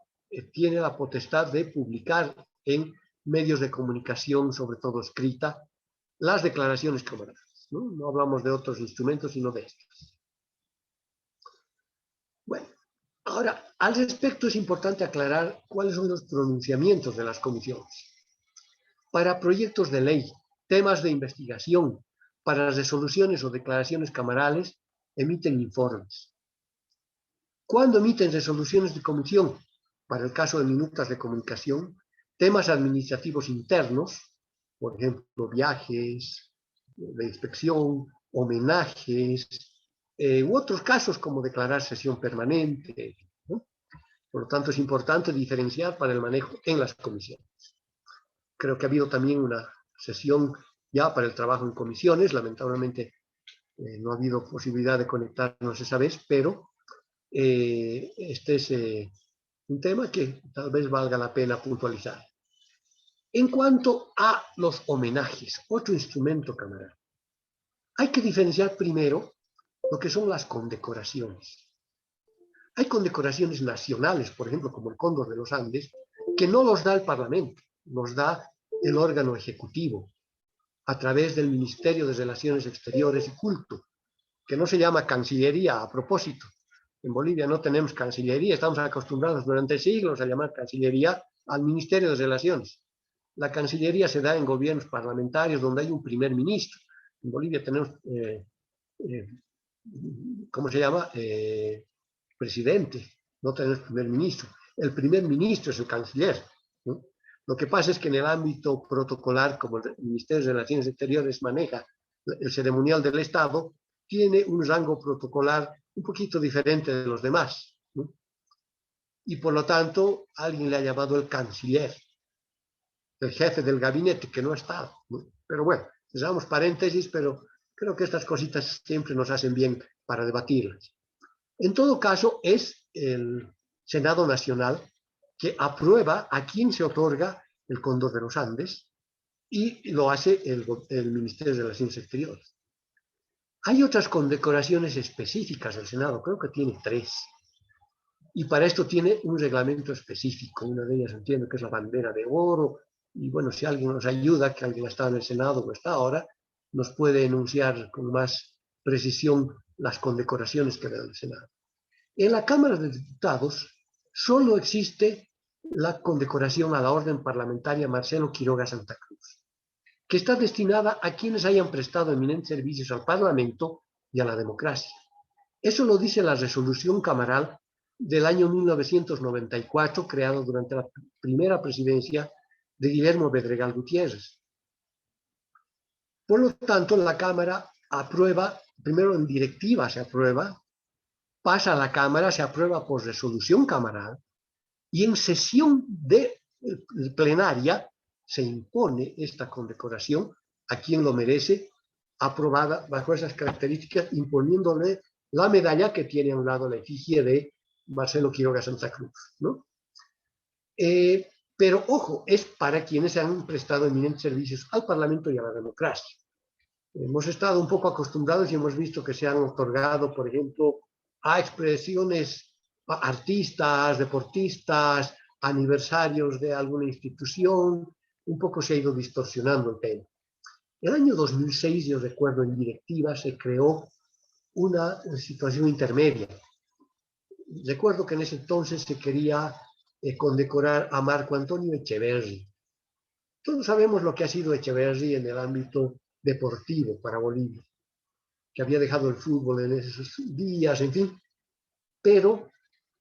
tiene la potestad de publicar en medios de comunicación, sobre todo escrita, las declaraciones camarales. No hablamos de otros instrumentos, sino de estos. Bueno, ahora, al respecto es importante aclarar cuáles son los pronunciamientos de las comisiones. Para proyectos de ley, temas de investigación, para resoluciones o declaraciones camarales, emiten informes. ¿Cuándo emiten resoluciones de comisión? Para el caso de minutas de comunicación, temas administrativos internos, por ejemplo, viajes de inspección, homenajes, u otros casos como declarar sesión permanente, ¿no? Por lo tanto, es importante diferenciar para el manejo en las comisiones. Creo que ha habido también una sesión ya para el trabajo en comisiones, lamentablemente no ha habido posibilidad de conectarnos esa vez, pero este es un tema que tal vez valga la pena puntualizar. En cuanto a los homenajes, otro instrumento camaral, hay que diferenciar primero lo que son las condecoraciones. Hay condecoraciones nacionales, por ejemplo, como el Cóndor de los Andes, que no los da el Parlamento, los da el órgano ejecutivo, a través del Ministerio de Relaciones Exteriores y Culto, que no se llama Cancillería a propósito. En Bolivia no tenemos Cancillería, estamos acostumbrados durante siglos a llamar Cancillería al Ministerio de Relaciones. La Cancillería se da en gobiernos parlamentarios donde hay un primer ministro. En Bolivia tenemos, ¿cómo se llama? Presidente, no tenemos primer ministro. El primer ministro es el canciller, ¿no? Lo que pasa es que en el ámbito protocolar, como el Ministerio de Relaciones Exteriores maneja el ceremonial del Estado, tiene un rango protocolar un poquito diferente de los demás, ¿no? Y por lo tanto, alguien le ha llamado el canciller, el jefe del gabinete, que no ha estado, ¿no? Pero bueno, cerramos paréntesis, pero creo que estas cositas siempre nos hacen bien para debatirlas. En todo caso, es el Senado Nacional que aprueba a quién se otorga el Cóndor de los Andes y lo hace el Ministerio de Relaciones Exteriores. Hay otras condecoraciones específicas del Senado, creo que tiene 3. Y para esto tiene un reglamento específico. Una de ellas entiendo que es la bandera de oro. Y bueno, si alguien nos ayuda, que alguien ha estado en el Senado o está ahora, nos puede enunciar con más precisión las condecoraciones que da el Senado. En la Cámara de Diputados solo existe la condecoración a la Orden Parlamentaria Marcelo Quiroga Santa Cruz, que está destinada a quienes hayan prestado eminentes servicios al Parlamento y a la democracia. Eso lo dice la resolución camaral del año 1994, creado durante la primera presidencia de Guillermo Bedregal Gutiérrez. Por lo tanto, la Cámara aprueba, primero en directiva se aprueba, pasa a la Cámara, se aprueba por resolución camaral, y en sesión de plenaria se impone esta condecoración a quien lo merece, aprobada bajo esas características, imponiéndole la medalla que tiene a un lado la efigie de Marcelo Quiroga Santa Cruz, ¿no? Pero, ojo, es para quienes han prestado eminentes servicios al Parlamento y a la democracia. Hemos estado un poco acostumbrados y hemos visto que se han otorgado, por ejemplo, a expresiones, a artistas, deportistas, aniversarios de alguna institución. Un poco se ha ido distorsionando el tema. El año 2006, yo recuerdo, en directiva se creó una situación intermedia. Recuerdo que en ese entonces se quería condecorar a Marco Antonio Echeverri. Todos sabemos lo que ha sido Echeverri en el ámbito deportivo para Bolivia, que había dejado el fútbol en esos días, en fin, pero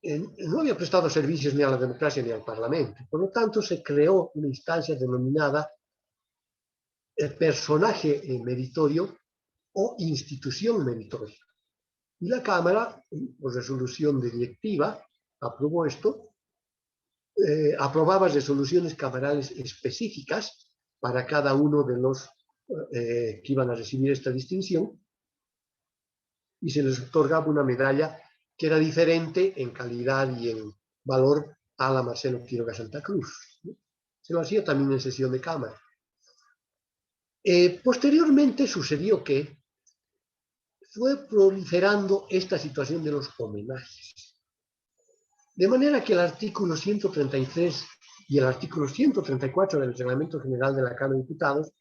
no había prestado servicios ni a la democracia ni al Parlamento. Por lo tanto, se creó una instancia denominada personaje meritorio o institución meritoria. Y la Cámara, por resolución de directiva, aprobó esto, aprobaba resoluciones camarales específicas para cada uno de los que iban a recibir esta distinción, y se les otorgaba una medalla que era diferente en calidad y en valor a la Marcelo Quiroga Santa Cruz. Se lo hacía también en sesión de Cámara. Posteriormente sucedió que fue proliferando esta situación de los homenajes. De manera que el artículo 133 y el artículo 134 del Reglamento General de la Cámara de Diputados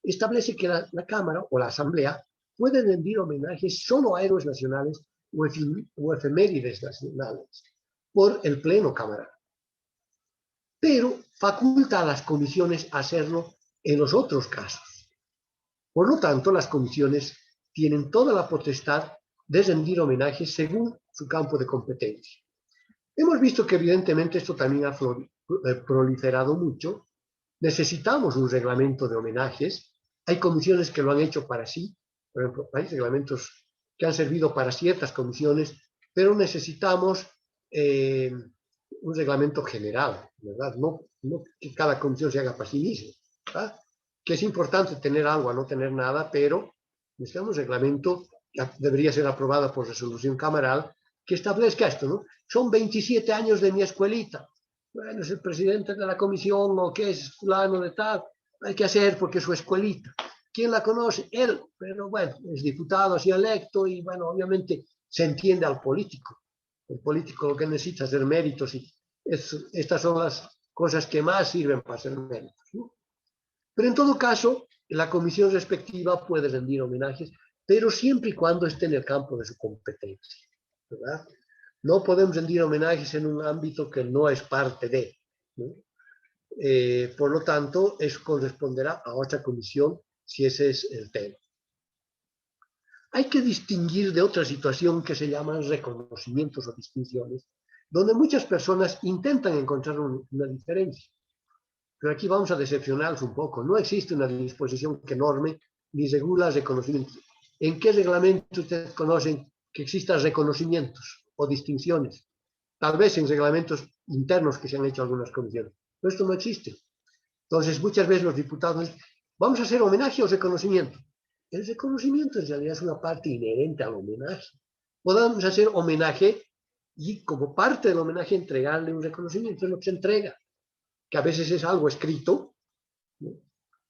establece que la Cámara o la Asamblea puede rendir homenajes solo a héroes nacionales o efemérides nacionales por el Pleno Cámara, pero faculta a las comisiones hacerlo en los otros casos. Por lo tanto, las comisiones tienen toda la potestad de rendir homenajes según su campo de competencia. Hemos visto que evidentemente esto también ha proliferado mucho. Necesitamos un reglamento de homenajes. Hay comisiones que lo han hecho para sí. Por ejemplo, hay reglamentos que han servido para ciertas comisiones, pero necesitamos un reglamento general, ¿verdad? No que cada comisión se haga para sí misma, ¿verdad? Que es importante tener algo a no tener nada, pero necesitamos un reglamento que debería ser aprobado por resolución camaral que establezca esto, ¿no? Son 27 años de mi escuelita. Bueno, es el presidente de la comisión o qué es fulano de tal. Hay que hacer porque es su escuelita. ¿Quién la conoce? Él. Pero bueno, es diputado así electo y bueno, obviamente se entiende al político. El político lo que necesita es hacer méritos y estas son las cosas que más sirven para hacer méritos, ¿no? Pero en todo caso, la comisión respectiva puede rendir homenajes, pero siempre y cuando esté en el campo de su competencia, ¿verdad? No podemos rendir homenajes en un ámbito que no es parte de, ¿no? Por lo tanto, eso corresponderá a otra comisión si ese es el tema. Hay que distinguir de otra situación que se llaman reconocimientos o distinciones, donde muchas personas intentan encontrar una diferencia. Pero aquí vamos a decepcionarnos un poco. No existe una disposición que norme ni regula reconocimientos. ¿En qué reglamento ustedes conocen que existan reconocimientos o distinciones? Tal vez en reglamentos internos que se han hecho algunas comisiones. Pero esto no existe. Entonces, muchas veces los diputados dicen, ¿vamos a hacer homenaje o reconocimiento? El reconocimiento en realidad es una parte inherente al homenaje. Podemos hacer homenaje y como parte del homenaje entregarle un reconocimiento, es lo que se entrega, que a veces es algo escrito, ¿no?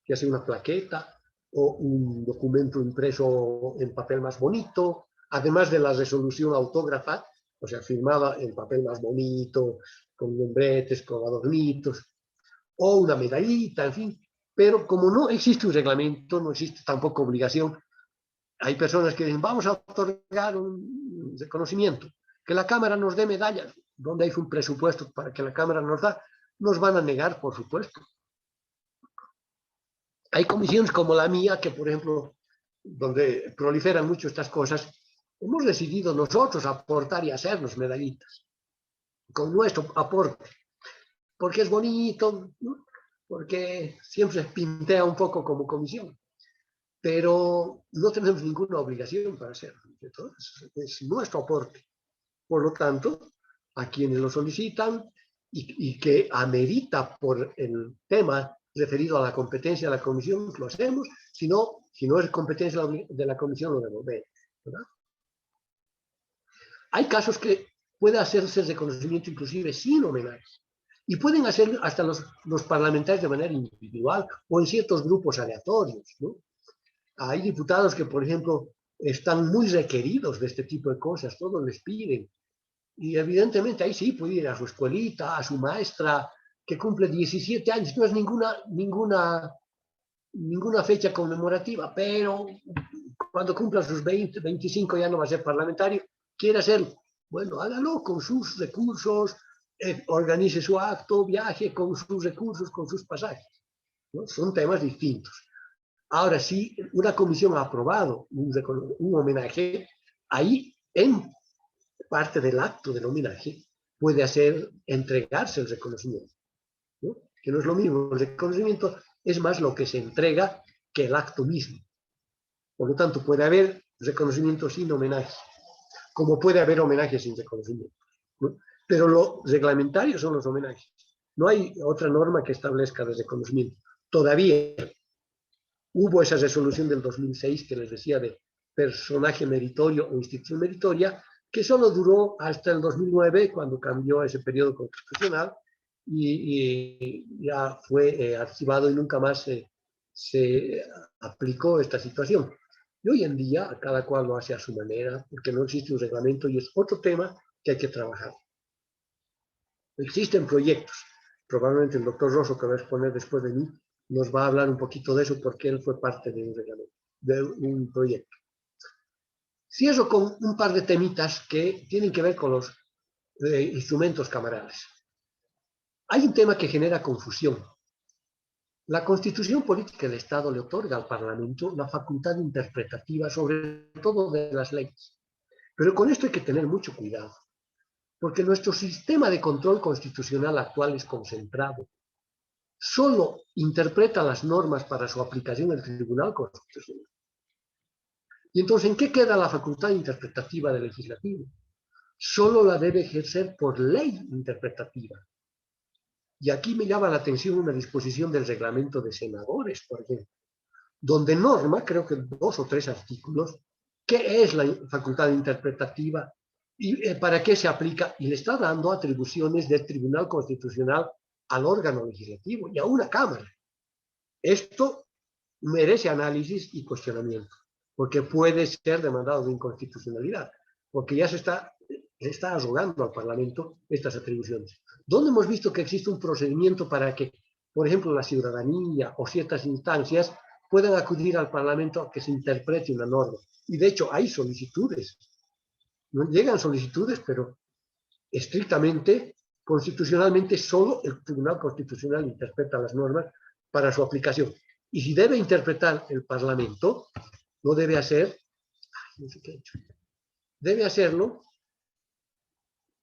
Que hace una plaqueta o un documento impreso en papel más bonito, además de la resolución autógrafa, o sea, firmada en papel más bonito, con membretes, con adornitos, o una medallita, en fin. Pero como no existe un reglamento, no existe tampoco obligación, hay personas que dicen, vamos a otorgar un reconocimiento, que la Cámara nos dé medallas, donde hay un presupuesto para que la Cámara nos da, nos van a negar, por supuesto. Hay comisiones como la mía, que por ejemplo, donde proliferan mucho estas cosas, hemos decidido nosotros aportar y hacernos medallitas, con nuestro aporte, porque es bonito, ¿no? Porque siempre se pintea un poco como comisión, pero no tenemos ninguna obligación para hacerlo. Entonces, es nuestro aporte. Por lo tanto, a quienes lo solicitan y que amerita por el tema referido a la competencia de la comisión, lo hacemos. Si no es competencia de la comisión, lo devolvemos, ¿verdad? Hay casos que puede hacerse reconocimiento inclusive sin homenaje. Y pueden hacer hasta los parlamentarios de manera individual o en ciertos grupos aleatorios, ¿no? Hay diputados que, por ejemplo, están muy requeridos de este tipo de cosas, todos les piden. Y evidentemente ahí sí puede ir a su escuelita, a su maestra, que cumple 17 años, no es ninguna fecha conmemorativa, pero cuando cumpla sus 20, 25 ya no va a ser parlamentario, quiere hacerlo. Bueno, hágalo con sus recursos, organice su acto, viaje con sus recursos, con sus pasajes, ¿no? Son temas distintos. Ahora sí, una comisión ha aprobado un homenaje, ahí en parte del acto del homenaje puede entregarse el reconocimiento, ¿no? Que no es lo mismo, el reconocimiento es más lo que se entrega que el acto mismo. Por lo tanto, puede haber reconocimiento sin homenaje, como puede haber homenaje sin reconocimiento, ¿no? Pero lo reglamentario son los homenajes. No hay otra norma que establezca el reconocimiento. Todavía hubo esa resolución del 2006 que les decía de personaje meritorio o institución meritoria, que solo duró hasta el 2009, cuando cambió ese periodo constitucional y ya fue archivado y nunca más se aplicó esta situación. Y hoy en día cada cual lo hace a su manera, porque no existe un reglamento y es otro tema que hay que trabajar. Existen proyectos. Probablemente el doctor Rosso, que va a exponer después de mí, nos va a hablar un poquito de eso porque él fue parte de un reglamento, de un proyecto. Cierro con un par de temitas que tienen que ver con los instrumentos camarales. Hay un tema que genera confusión. La Constitución Política del Estado le otorga al Parlamento la facultad interpretativa, sobre todo de las leyes. Pero con esto hay que tener mucho cuidado, porque nuestro sistema de control constitucional actual es concentrado. Solo interpreta las normas para su aplicación el Tribunal Constitucional. Y entonces, ¿en qué queda la facultad interpretativa del legislativo? Solo la debe ejercer por ley interpretativa. Y aquí me llama la atención una disposición del reglamento de senadores, por ejemplo, donde norma, creo que 2 o 3 artículos, qué es la facultad interpretativa y para qué se aplica, y le está dando atribuciones del Tribunal Constitucional al órgano legislativo y a una Cámara. Esto merece análisis y cuestionamiento, porque puede ser demandado de inconstitucionalidad, porque ya se está arrogando al Parlamento estas atribuciones. ¿Dónde hemos visto que existe un procedimiento para que, por ejemplo, la ciudadanía o ciertas instancias puedan acudir al Parlamento a que se interprete una norma? Y de hecho hay solicitudes. No llegan solicitudes, pero estrictamente, constitucionalmente, solo el Tribunal Constitucional interpreta las normas para su aplicación. Y si debe interpretar el Parlamento, no debe hacer, no sé qué he hecho, debe hacerlo,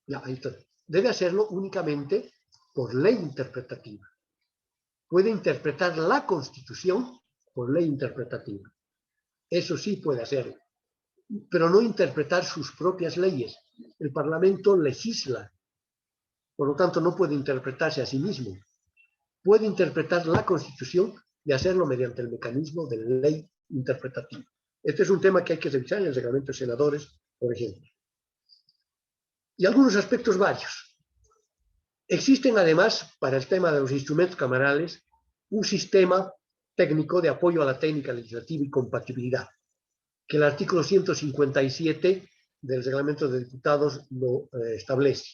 ya, ahí está, debe hacerlo únicamente por ley interpretativa. Puede interpretar la Constitución por ley interpretativa. Eso sí puede hacerlo, pero no interpretar sus propias leyes. El Parlamento legisla, por lo tanto no puede interpretarse a sí mismo. Puede interpretar la Constitución y hacerlo mediante el mecanismo de ley interpretativa. Este es un tema que hay que revisar en el reglamento de senadores, por ejemplo. Y algunos aspectos varios. Existen además, para el tema de los instrumentos camarales, un sistema técnico de apoyo a la técnica legislativa y compatibilidad, que el artículo 157 del reglamento de diputados lo establece.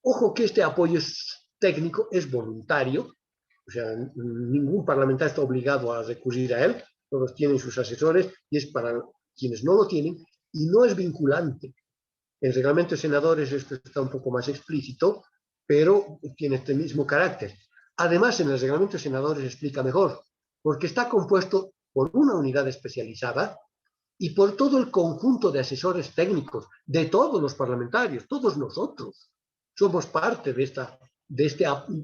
Ojo que este apoyo técnico es voluntario, o sea, ningún parlamentario está obligado a recurrir a él, todos tienen sus asesores y es para quienes no lo tienen, y no es vinculante. El reglamento de senadores esto está un poco más explícito, pero tiene este mismo carácter. Además, en el reglamento de senadores explica mejor, porque está compuesto por una unidad especializada y por todo el conjunto de asesores técnicos de todos los parlamentarios, todos nosotros. Somos parte de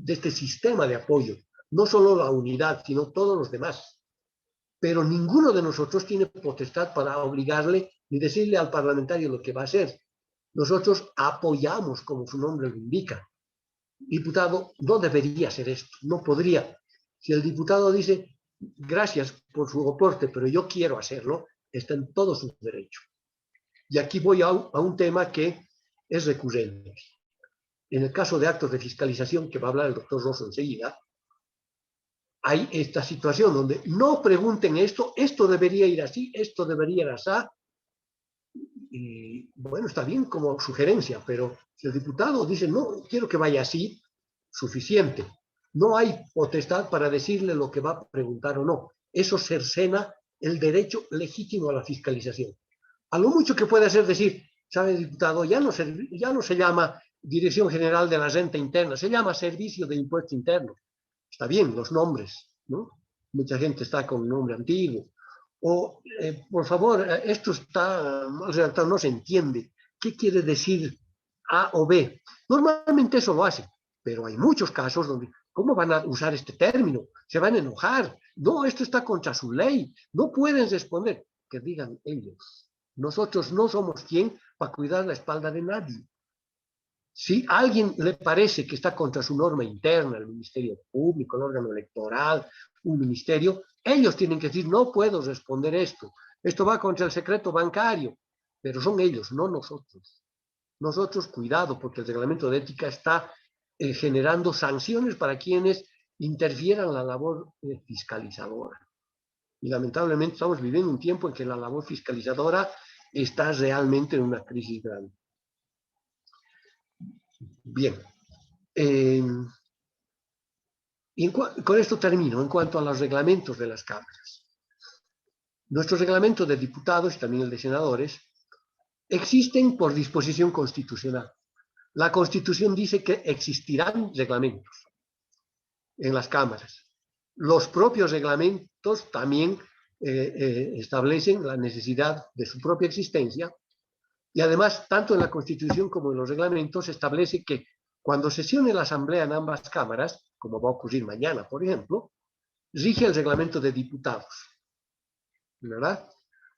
este sistema de apoyo, no solo la unidad, sino todos los demás. Pero ninguno de nosotros tiene potestad para obligarle ni decirle al parlamentario lo que va a hacer. Nosotros apoyamos, como su nombre lo indica. Diputado, no debería hacer esto, no podría. Si el diputado dice, gracias por su aporte, pero yo quiero hacerlo, está en todo su derecho. Y aquí voy a un tema que es recurrente. En el caso de actos de fiscalización, que va a hablar el doctor Rosso enseguida, hay esta situación donde no pregunten esto debería ir así, esto debería ir así. Y bueno, está bien como sugerencia, pero si el diputado dice, no, quiero que vaya así, suficiente. No hay potestad para decirle lo que va a preguntar o no. Eso cercena el derecho legítimo a la fiscalización. A lo mucho que puede hacer decir, ¿sabe, diputado? Ya no se llama Dirección General de la Renta Interna, se llama Servicio de Impuesto Interno. Está bien, los nombres, ¿no? Mucha gente está con un nombre antiguo. O, por favor, esto está mal redactado, no se entiende. ¿Qué quiere decir A o B? Normalmente eso lo hacen, pero hay muchos casos donde, ¿cómo van a usar este término? Se van a enojar. No, esto está contra su ley. No pueden responder. Que digan ellos. Nosotros no somos quien para cuidar la espalda de nadie. Si a alguien le parece que está contra su norma interna, el Ministerio Público, el órgano electoral, un ministerio, ellos tienen que decir, no puedo responder esto. Esto va contra el secreto bancario. Pero son ellos, no nosotros. Nosotros, cuidado, porque el reglamento de ética está generando sanciones para quienes interfieran en la labor fiscalizadora. Y lamentablemente estamos viviendo un tiempo en que la labor fiscalizadora está realmente en una crisis grande. Bien, Con esto termino en cuanto a los reglamentos de las cámaras. Nuestros reglamentos de diputados y también el de senadores existen por disposición constitucional. La Constitución dice que existirán reglamentos en las cámaras. Los propios reglamentos también establecen la necesidad de su propia existencia y además, tanto en la Constitución como en los reglamentos, establece que cuando sesione la Asamblea en ambas cámaras, como va a ocurrir mañana, por ejemplo, rige el reglamento de diputados, ¿verdad?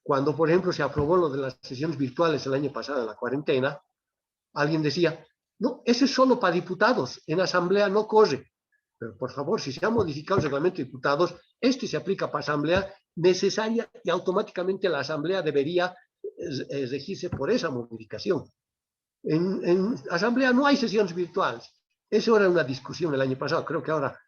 Cuando, por ejemplo, se aprobó lo de las sesiones virtuales el año pasado en la cuarentena, alguien decía, no, eso es solo para diputados, en asamblea no corre. Pero por favor, si se ha modificado el reglamento de diputados, este se aplica para asamblea necesaria y automáticamente la asamblea debería regirse por esa modificación. En asamblea no hay sesiones virtuales. Eso era una discusión el año pasado. Creo que ahora,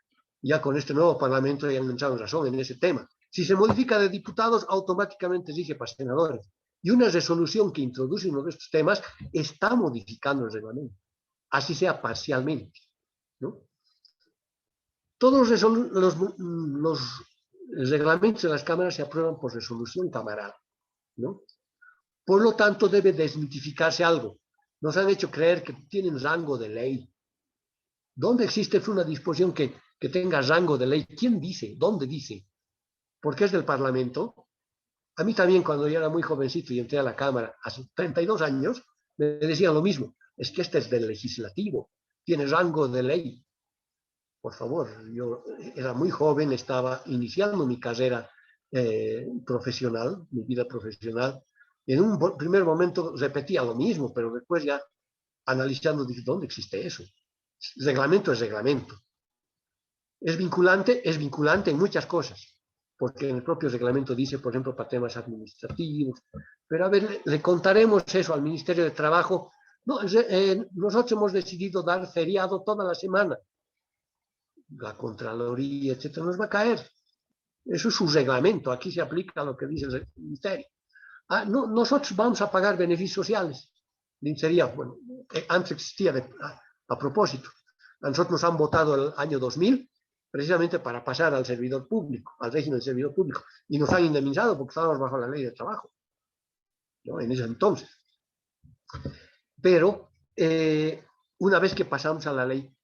ya con este nuevo parlamento, ya han entrado en razón en ese tema. Si se modifica de diputados, automáticamente rige para senadores. Y una resolución que introduce uno de estos temas está modificando el reglamento, así sea parcialmente, ¿no? Todos los reglamentos de las cámaras se aprueban por resolución camaral, ¿no? Por lo tanto, debe desmitificarse algo. Nos han hecho creer que tienen rango de ley. ¿Dónde existe una disposición que tenga rango de ley? ¿Quién dice? ¿Dónde dice? Porque es del Parlamento. A mí también, cuando yo era muy jovencito y entré a la Cámara, hace 32 años, me decían lo mismo. Es que este es del legislativo, tiene rango de ley. Por favor, yo era muy joven, estaba iniciando mi carrera profesional, mi vida profesional. En un primer momento repetía lo mismo, pero después ya analizando, dije, ¿dónde existe eso? Reglamento es reglamento. Es vinculante en muchas cosas, porque en el propio reglamento dice, por ejemplo, para temas administrativos. Pero a ver, le contaremos eso al Ministerio de Trabajo. No, nosotros hemos decidido dar feriado toda la semana. La Contraloría, etcétera, nos va a caer. Eso es su reglamento. Aquí se aplica lo que dice el Ministerio. Ah, no, nosotros vamos a pagar beneficios sociales. Sería, bueno, antes existía a propósito. A nosotros nos han votado el año 2000 precisamente para pasar al servidor público, al régimen del servidor público, y nos han indemnizado porque estábamos bajo la ley de trabajo, ¿no? En ese entonces. Pero una vez que pasamos a la ley,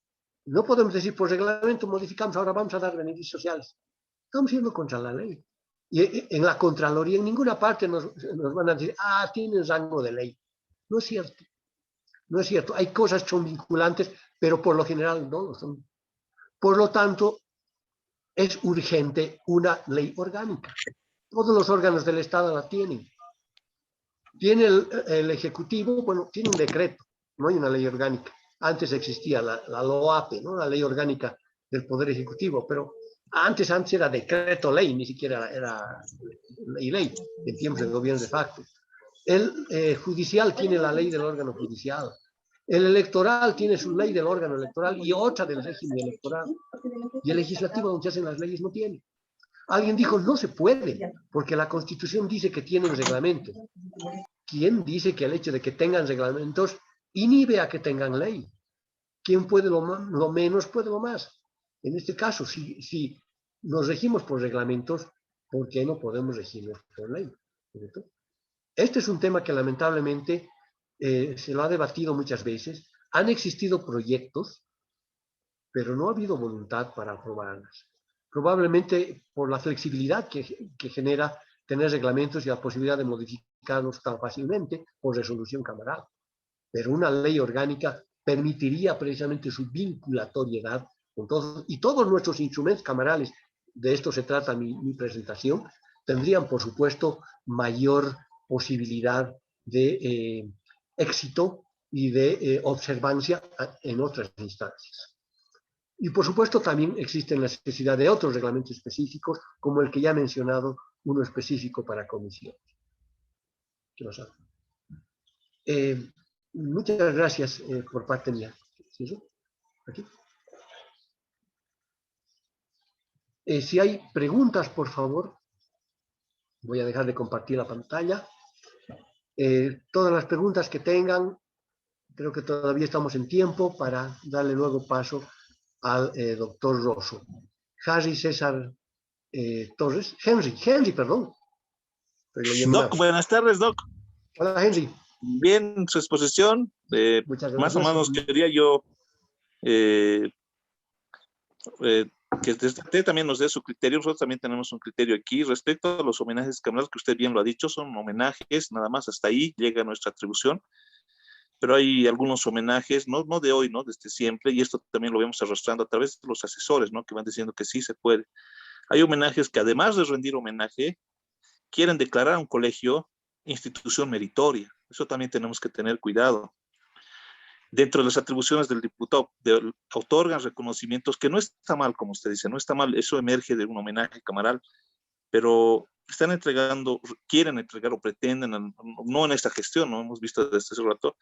no podemos decir por reglamento modificamos, ahora vamos a dar beneficios sociales. Estamos yendo contra la ley. Y en la Contraloría, en ninguna parte nos van a decir, ah, tienen rango de ley. No es cierto. No es cierto. Hay cosas que son vinculantes, pero por lo general no lo son. Por lo tanto, es urgente una ley orgánica. Todos los órganos del Estado la tienen. Tiene el Ejecutivo, bueno, tiene un decreto, no hay una ley orgánica. Antes existía la LOAPE, ¿no? La Ley Orgánica del Poder Ejecutivo, pero antes era decreto ley, ni siquiera era ley, en tiempos de gobierno de facto. El judicial tiene la ley del órgano judicial. El electoral tiene su ley del órgano electoral y otra del régimen electoral. Y el legislativo, donde se hacen las leyes, no tiene. Alguien dijo, no se puede, porque la Constitución dice que tienen reglamentos. ¿Quién dice que el hecho de que tengan reglamentos inhibe a que tengan ley? ¿Quién puede lo menos, puede lo más? En este caso, si nos regimos por reglamentos, ¿por qué no podemos regirnos por ley? ¿Cierto? Este es un tema que lamentablemente se lo ha debatido muchas veces. Han existido proyectos, pero no ha habido voluntad para aprobarlas. Probablemente por la flexibilidad que genera tener reglamentos y la posibilidad de modificarlos tan fácilmente por resolución camaral. Pero una ley orgánica permitiría precisamente su vinculatoriedad con todos, y todos nuestros instrumentos camarales, de esto se trata mi presentación, tendrían, por supuesto, mayor posibilidad de éxito y de observancia en otras instancias. Y, por supuesto, también existe la necesidad de otros reglamentos específicos, como el que ya he mencionado, uno específico para comisiones. ¿Qué más hay? Muchas gracias por parte mía. ¿Sí eso? Aquí. Si hay preguntas, por favor, voy a dejar de compartir la pantalla. Todas las preguntas que tengan, creo que todavía estamos en tiempo para darle luego paso al doctor Rosso. Harry César Torres, Henry, perdón. Doc, buenas tardes, Doc. Hola, Henry. Bien, su exposición. Muchas Más o gracias. menos quería yo que usted también nos dé su criterio. Nosotros también tenemos un criterio aquí respecto a los homenajes camerales, que usted bien lo ha dicho, son homenajes, nada más hasta ahí llega nuestra atribución. Pero hay algunos homenajes, no de hoy, ¿no? Desde siempre, y esto también lo vemos arrastrando a través de los asesores, ¿no? Que van diciendo que sí se puede. Hay homenajes que además de rendir homenaje, quieren declarar a un colegio institución meritoria. Eso también tenemos que tener cuidado. Dentro de las atribuciones del diputado, otorgan reconocimientos, que no está mal, como usted dice, no está mal, eso emerge de un homenaje cameral, pero están entregando, quieren entregar o pretenden, no en esta gestión, no hemos visto desde ese rato,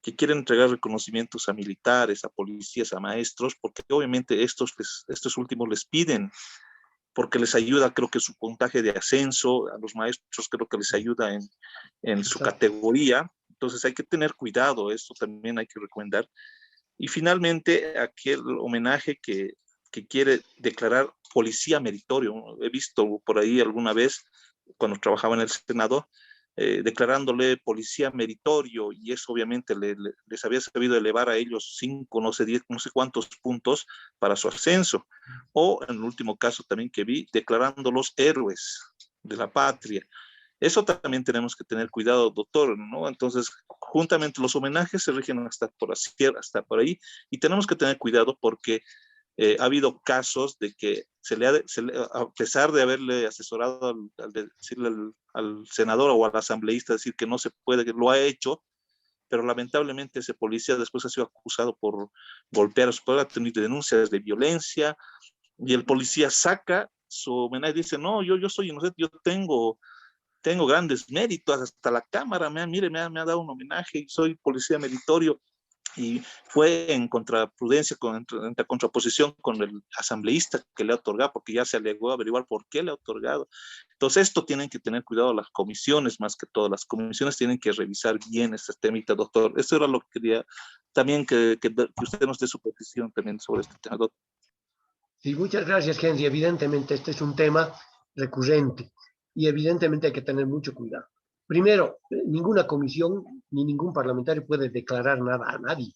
que quieren entregar reconocimientos a militares, a policías, a maestros, porque obviamente estos últimos les piden, porque les ayuda, creo que su puntaje de ascenso, a los maestros creo que les ayuda en su categoría. Entonces hay que tener cuidado, esto también hay que recomendar. Y finalmente, aquel homenaje que quiere declarar policía meritorio. He visto por ahí alguna vez, cuando trabajaba en el Senado, declarándole policía meritorio, y eso obviamente les había sabido elevar a ellos 5, no sé, 10, no sé cuántos puntos para su ascenso. O en el último caso también que vi, declarándolos héroes de la patria. Eso también tenemos que tener cuidado, doctor, ¿no? Entonces, juntamente los homenajes se rigen hasta por ahí, y tenemos que tener cuidado porque ha habido casos de que a pesar de haberle asesorado decirle al senador o al asambleísta decir que no se puede, que lo ha hecho, pero lamentablemente ese policía después ha sido acusado por golpear a su padre, ha tenido denuncias de violencia, y el policía saca su homenaje y dice, no, yo soy inocente, yo tengo grandes méritos, hasta la Cámara me ha dado un homenaje y soy policía meritorio. Y fue en contraprudencia, en contraposición con el asambleísta que le ha otorgado, porque ya se alegó a averiguar por qué le ha otorgado. Entonces, esto tienen que tener cuidado las comisiones, más que todo. Las comisiones tienen que revisar bien este temita, doctor. Eso era lo que quería también que usted nos dé su posición también sobre este tema, doctor. Sí, muchas gracias, Henry. Evidentemente, este es un tema recurrente y evidentemente hay que tener mucho cuidado. Primero, ninguna comisión ni ningún parlamentario puede declarar nada a nadie.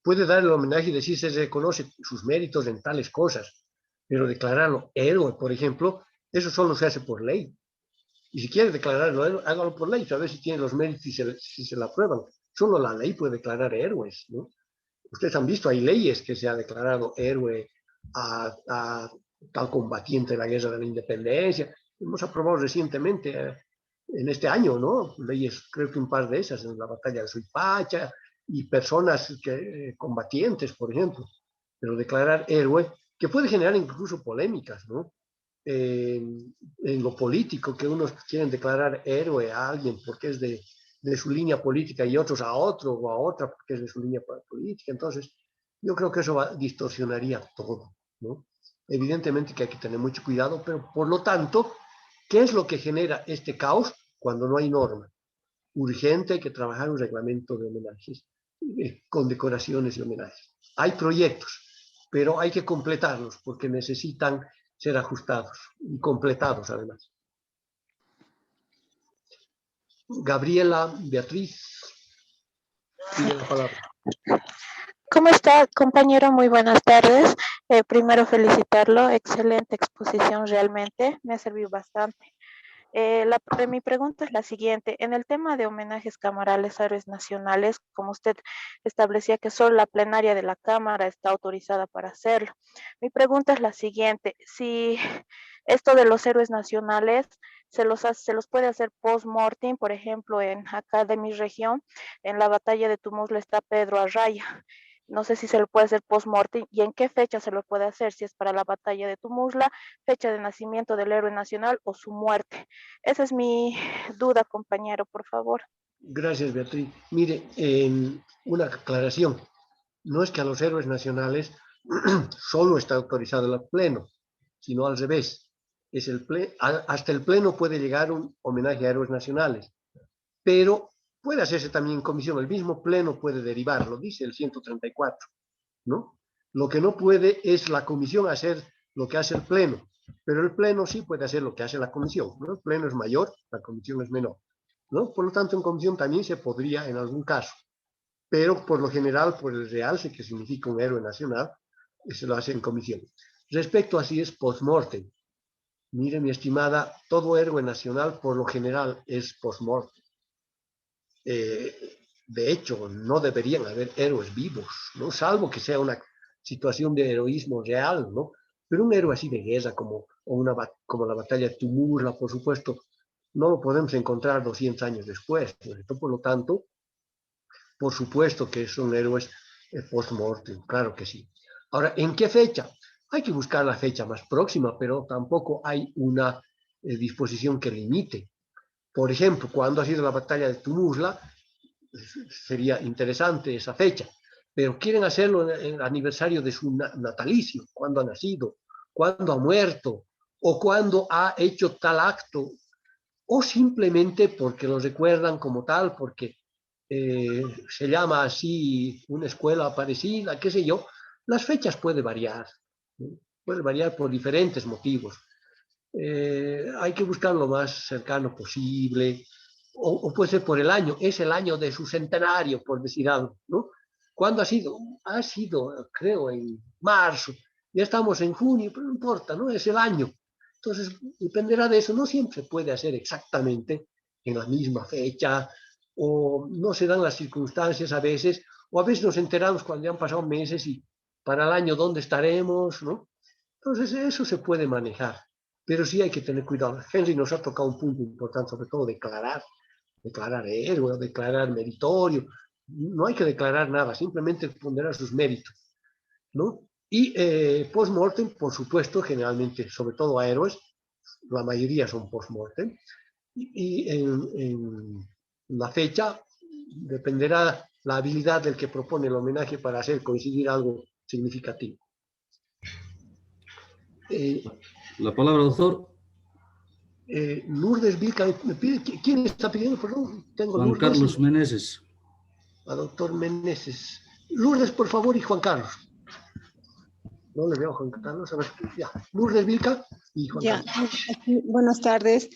Puede dar el homenaje y decir se reconoce sus méritos en tales cosas, pero declararlo héroe, por ejemplo, eso solo se hace por ley. Y si quiere declararlo héroe, hágalo por ley, a ver si tiene los méritos y si se la aprueban. Solo la ley puede declarar héroes, ¿no? Ustedes han visto, hay leyes que se ha declarado héroe a tal combatiente de la guerra de la independencia. Hemos aprobado recientemente, en este año, ¿no? Leyes, creo que un par de esas, en la batalla de Suipacha, y personas combatientes, por ejemplo. Pero declarar héroe, que puede generar incluso polémicas, ¿no? En lo político, que unos quieren declarar héroe a alguien porque es de su línea política y otros a otro o a otra porque es de su línea política. Entonces, yo creo que eso distorsionaría todo, ¿no? Evidentemente que hay que tener mucho cuidado, pero por lo tanto, ¿qué es lo que genera este caos cuando no hay norma? Urgente, hay que trabajar un reglamento de homenajes, con decoraciones y homenajes. Hay proyectos, pero hay que completarlos porque necesitan ser ajustados y completados además. Gabriela Beatriz, tiene la palabra. ¿Cómo está, compañero? Muy buenas tardes. Primero felicitarlo, excelente exposición realmente, me ha servido bastante. Mi pregunta es la siguiente. En el tema de homenajes camerales a héroes nacionales, como usted establecía que solo la plenaria de la Cámara está autorizada para hacerlo, mi pregunta es la siguiente. Si esto de los héroes nacionales se los puede hacer post-mortem, por ejemplo, acá de mi región, en la batalla de Tumuzla está Pedro Arraya. No sé si se lo puede hacer post-mortem y en qué fecha se lo puede hacer, si es para la batalla de Tumuzla, fecha de nacimiento del héroe nacional o su muerte. Esa es mi duda, compañero, por favor. Gracias, Beatriz. Mire, una aclaración. No es que a los héroes nacionales solo está autorizado el Pleno, sino al revés. Hasta el Pleno puede llegar un homenaje a héroes nacionales, pero puede hacerse también en comisión, el mismo pleno puede derivarlo, dice el 134, ¿no? Lo que no puede es la comisión hacer lo que hace el pleno, pero el pleno sí puede hacer lo que hace la comisión, ¿no? El pleno es mayor, la comisión es menor, ¿no? Por lo tanto, en comisión también se podría en algún caso, pero por lo general, por el realce que significa un héroe nacional, se lo hace en comisión. Respecto así es post-mortem. Mire, mi estimada, todo héroe nacional por lo general es post-mortem. De hecho, no deberían haber héroes vivos, ¿no? Salvo que sea una situación de heroísmo real, ¿no? Pero un héroe así de guerra como la batalla de Tumurla, por supuesto, no lo podemos encontrar 200 años después, ¿no? Por lo tanto, por supuesto que son héroes post-mortem, claro que sí. Ahora, ¿en qué fecha? Hay que buscar la fecha más próxima, pero tampoco hay una disposición que limite. Por ejemplo, cuando ha sido la batalla de Tumurla, sería interesante esa fecha, pero quieren hacerlo en el aniversario de su natalicio, cuando ha nacido, cuando ha muerto, o cuando ha hecho tal acto, o simplemente porque lo recuerdan como tal, porque se llama así una escuela parecida, qué sé yo. Las fechas pueden variar, ¿no? Puede variar por diferentes motivos. Hay que buscar lo más cercano posible, o puede ser por el año, es el año de su centenario, por decir algo, ¿no? ¿Cuándo ha sido? Ha sido, creo, en marzo, ya estamos en junio, pero no importa, ¿no? Es el año. Entonces, dependerá de eso, no siempre se puede hacer exactamente en la misma fecha, o no se dan las circunstancias a veces, o a veces nos enteramos cuando ya han pasado meses y para el año dónde estaremos, ¿no? Entonces, eso se puede manejar, pero sí hay que tener cuidado. Henry nos ha tocado un punto importante, sobre todo declarar héroe, declarar meritorio. No hay que declarar nada, simplemente ponderar sus méritos, ¿no? Y post-mortem, por supuesto, generalmente, sobre todo a héroes, la mayoría son post-mortem, y en la fecha dependerá la habilidad del que propone el homenaje para hacer coincidir algo significativo. La palabra, doctor. Lourdes Vilca me pide, ¿quién está pidiendo? Perdón, tengo Juan Lourdes. Carlos Meneses. A doctor Meneses. Lourdes, por favor, y Juan Carlos. No le veo a Juan Carlos, a ver, ya. Lourdes Vilca y Juan Ya, Carlos. buenas tardes.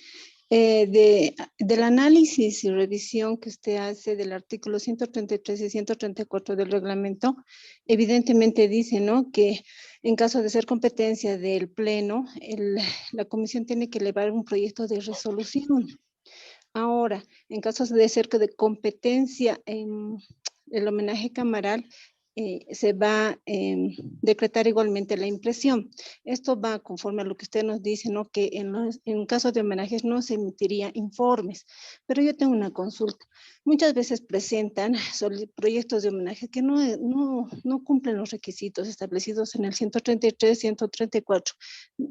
Del análisis y revisión que usted hace del artículo 133 y 134 del reglamento, evidentemente dice, ¿no?, que en caso de ser competencia del Pleno, la comisión tiene que elevar un proyecto de resolución. Ahora, en caso de ser de competencia en el homenaje camaral, se va a decretar igualmente la impresión. Esto va conforme a lo que usted nos dice, ¿no?, que en caso de homenajes no se emitiría informes. Pero yo tengo una consulta. Muchas veces presentan proyectos de homenaje que no cumplen los requisitos establecidos en el 133, 134.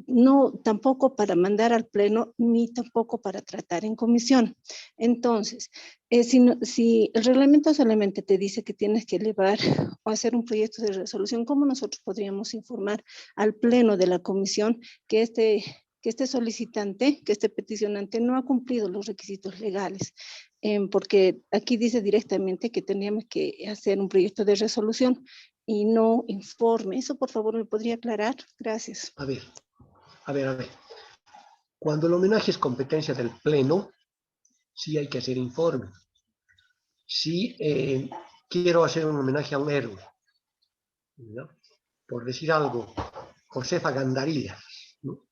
No, tampoco para mandar al Pleno, ni tampoco para tratar en comisión. Entonces, si el reglamento solamente te dice que tienes que elevar o hacer un proyecto de resolución, ¿cómo nosotros podríamos informar al Pleno de la comisión que este solicitante, que este peticionante no ha cumplido los requisitos legales? Porque aquí dice directamente que teníamos que hacer un proyecto de resolución y no informe. Eso, por favor, ¿me podría aclarar? Gracias. A ver. Cuando el homenaje es competencia del Pleno, sí hay que hacer informe. Si quiero hacer un homenaje a un héroe, ¿no?, por decir algo, Josefa Gandarillas, ¿no?,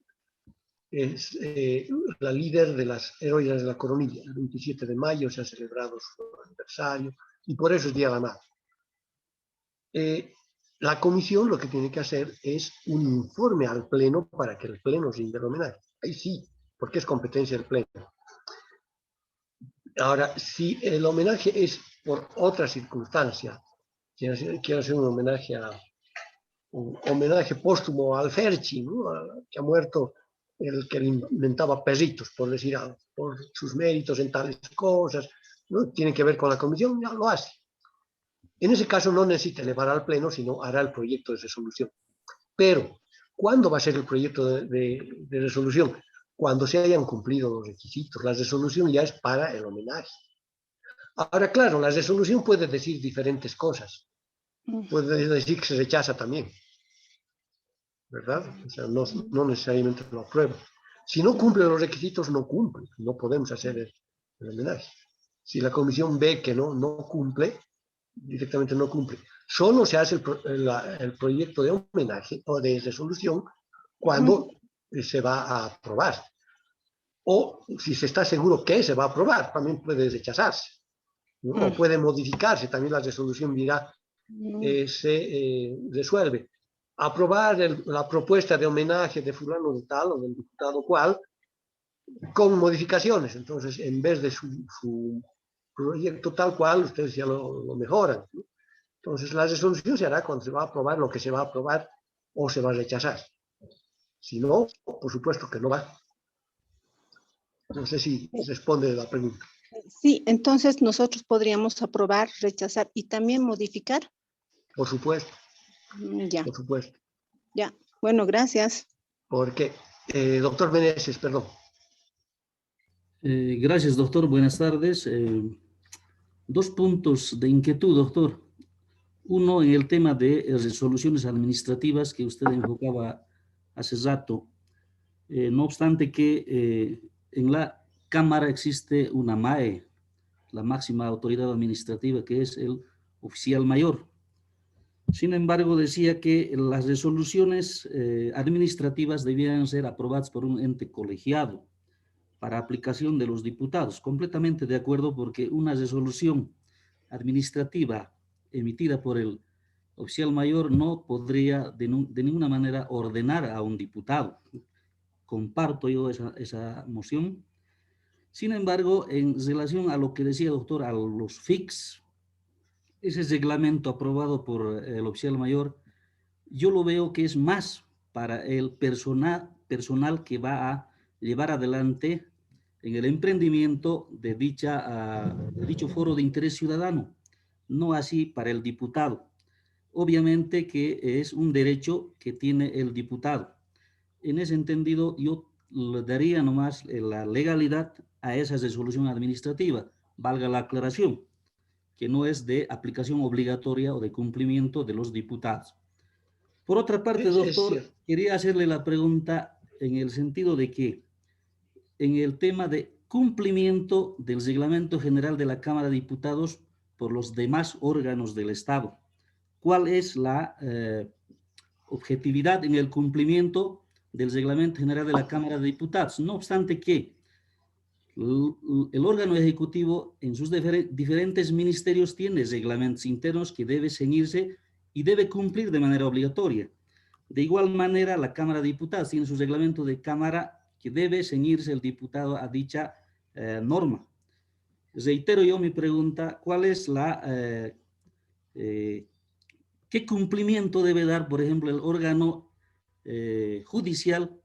es la líder de las heroínas de la coronilla. El 27 de mayo se ha celebrado su aniversario y por eso es Día de la Madre. La comisión lo que tiene que hacer es un informe al Pleno para que el Pleno rinda el homenaje. Ahí sí, porque es competencia del Pleno. Ahora, si el homenaje es por otra circunstancia, quiero hacer un homenaje póstumo al Ferchi, ¿no?, que ha muerto el que inventaba perritos, por decir algo, por sus méritos en tales cosas, ¿no?, tiene que ver con la comisión, ya lo hace. En ese caso no necesita elevar al Pleno, sino hará el proyecto de resolución. Pero, ¿cuándo va a ser el proyecto de resolución? Cuando se hayan cumplido los requisitos. La resolución ya es para el homenaje. Ahora, claro, la resolución puede decir diferentes cosas. Mm. Puede decir que se rechaza también, ¿verdad? O sea, no necesariamente lo aprueba. Si no cumple los requisitos, no cumple. No podemos hacer el homenaje. Si la comisión ve que no cumple, directamente no cumple. Solo se hace el proyecto de homenaje o de resolución cuando se va a aprobar. O si se está seguro que se va a aprobar, también puede rechazarse, ¿no? O puede modificarse, también la resolución dirá, se resuelve. Aprobar la propuesta de homenaje de fulano de tal o del diputado cual con modificaciones. Entonces, en vez de su proyecto tal cual, ustedes ya lo mejoran, ¿no? Entonces, la resolución se hará cuando se va a aprobar lo que se va a aprobar o se va a rechazar. Si no, por supuesto que no va. No sé si responde la pregunta. Sí, entonces nosotros podríamos aprobar, rechazar y también modificar. Por supuesto, Ya, por supuesto. ya. Bueno, gracias. Porque, doctor Meneses, perdón. Gracias, doctor. Buenas tardes. Dos puntos de inquietud, doctor. Uno, en el tema de resoluciones administrativas que usted enfocaba hace rato. No obstante que en la Cámara existe una MAE, la máxima autoridad administrativa, que es el oficial mayor. Sin embargo, decía que las resoluciones administrativas debían ser aprobadas por un ente colegiado para aplicación de los diputados. Completamente de acuerdo, porque una resolución administrativa emitida por el oficial mayor no podría de ninguna manera ordenar a un diputado. Comparto yo esa moción. Sin embargo, en relación a lo que decía doctor, a los FICs, ese reglamento aprobado por el oficial mayor, yo lo veo que es más para el personal que va a llevar adelante en el emprendimiento de dicho foro de interés ciudadano, no así para el diputado. Obviamente que es un derecho que tiene el diputado. En ese entendido, yo le daría nomás la legalidad a esa resolución administrativa, valga la aclaración, que no es de aplicación obligatoria o de cumplimiento de los diputados. Por otra parte, Es doctor, cierto. quería hacerle la pregunta en el sentido de que en el tema de cumplimiento del Reglamento General de la Cámara de Diputados por los demás órganos del Estado, ¿cuál es la objetividad en el cumplimiento del Reglamento General de la Cámara de Diputados? No obstante que el órgano ejecutivo en sus diferentes ministerios tiene reglamentos internos que debe ceñirse y debe cumplir de manera obligatoria. De igual manera, la Cámara de Diputados tiene su reglamento de Cámara que debe ceñirse el diputado a dicha norma. Reitero yo mi pregunta, ¿cuál es qué cumplimiento debe dar, por ejemplo, el órgano judicial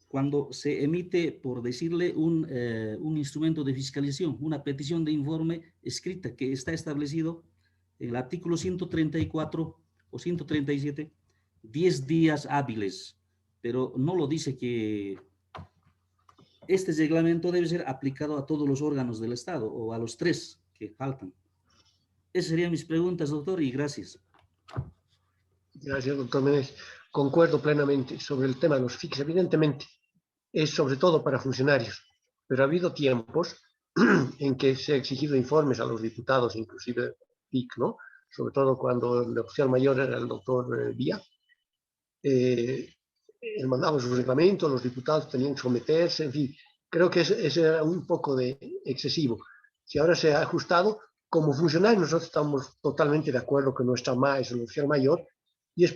cuando se emite, por decirle, un instrumento de fiscalización, una petición de informe escrita que está establecido en el artículo 134 o 137, 10 días hábiles, pero no lo dice que este reglamento debe ser aplicado a todos los órganos del Estado o a los 3 que faltan. Esas serían mis preguntas, doctor, y gracias. Gracias, doctor Meneses. Concuerdo plenamente sobre el tema de los FICs. Evidentemente, es sobre todo para funcionarios, pero ha habido tiempos en que se ha exigido informes a los diputados, inclusive FIC, ¿no? Sobre todo cuando el oficial mayor era el doctor Vía. Él mandaba su reglamento, los diputados tenían que someterse, en fin. Creo que ese era un poco de excesivo. Si ahora se ha ajustado, como funcionarios nosotros estamos totalmente de acuerdo que nuestra MA es el oficial mayor y es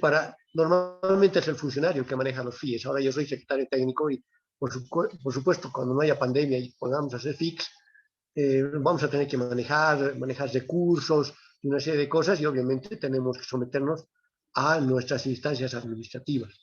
normalmente es el funcionario que maneja los FIES. Ahora yo soy secretario técnico y por supuesto cuando no haya pandemia y podamos hacer FICs, vamos a tener que manejar recursos y una serie de cosas y obviamente tenemos que someternos a nuestras instancias administrativas.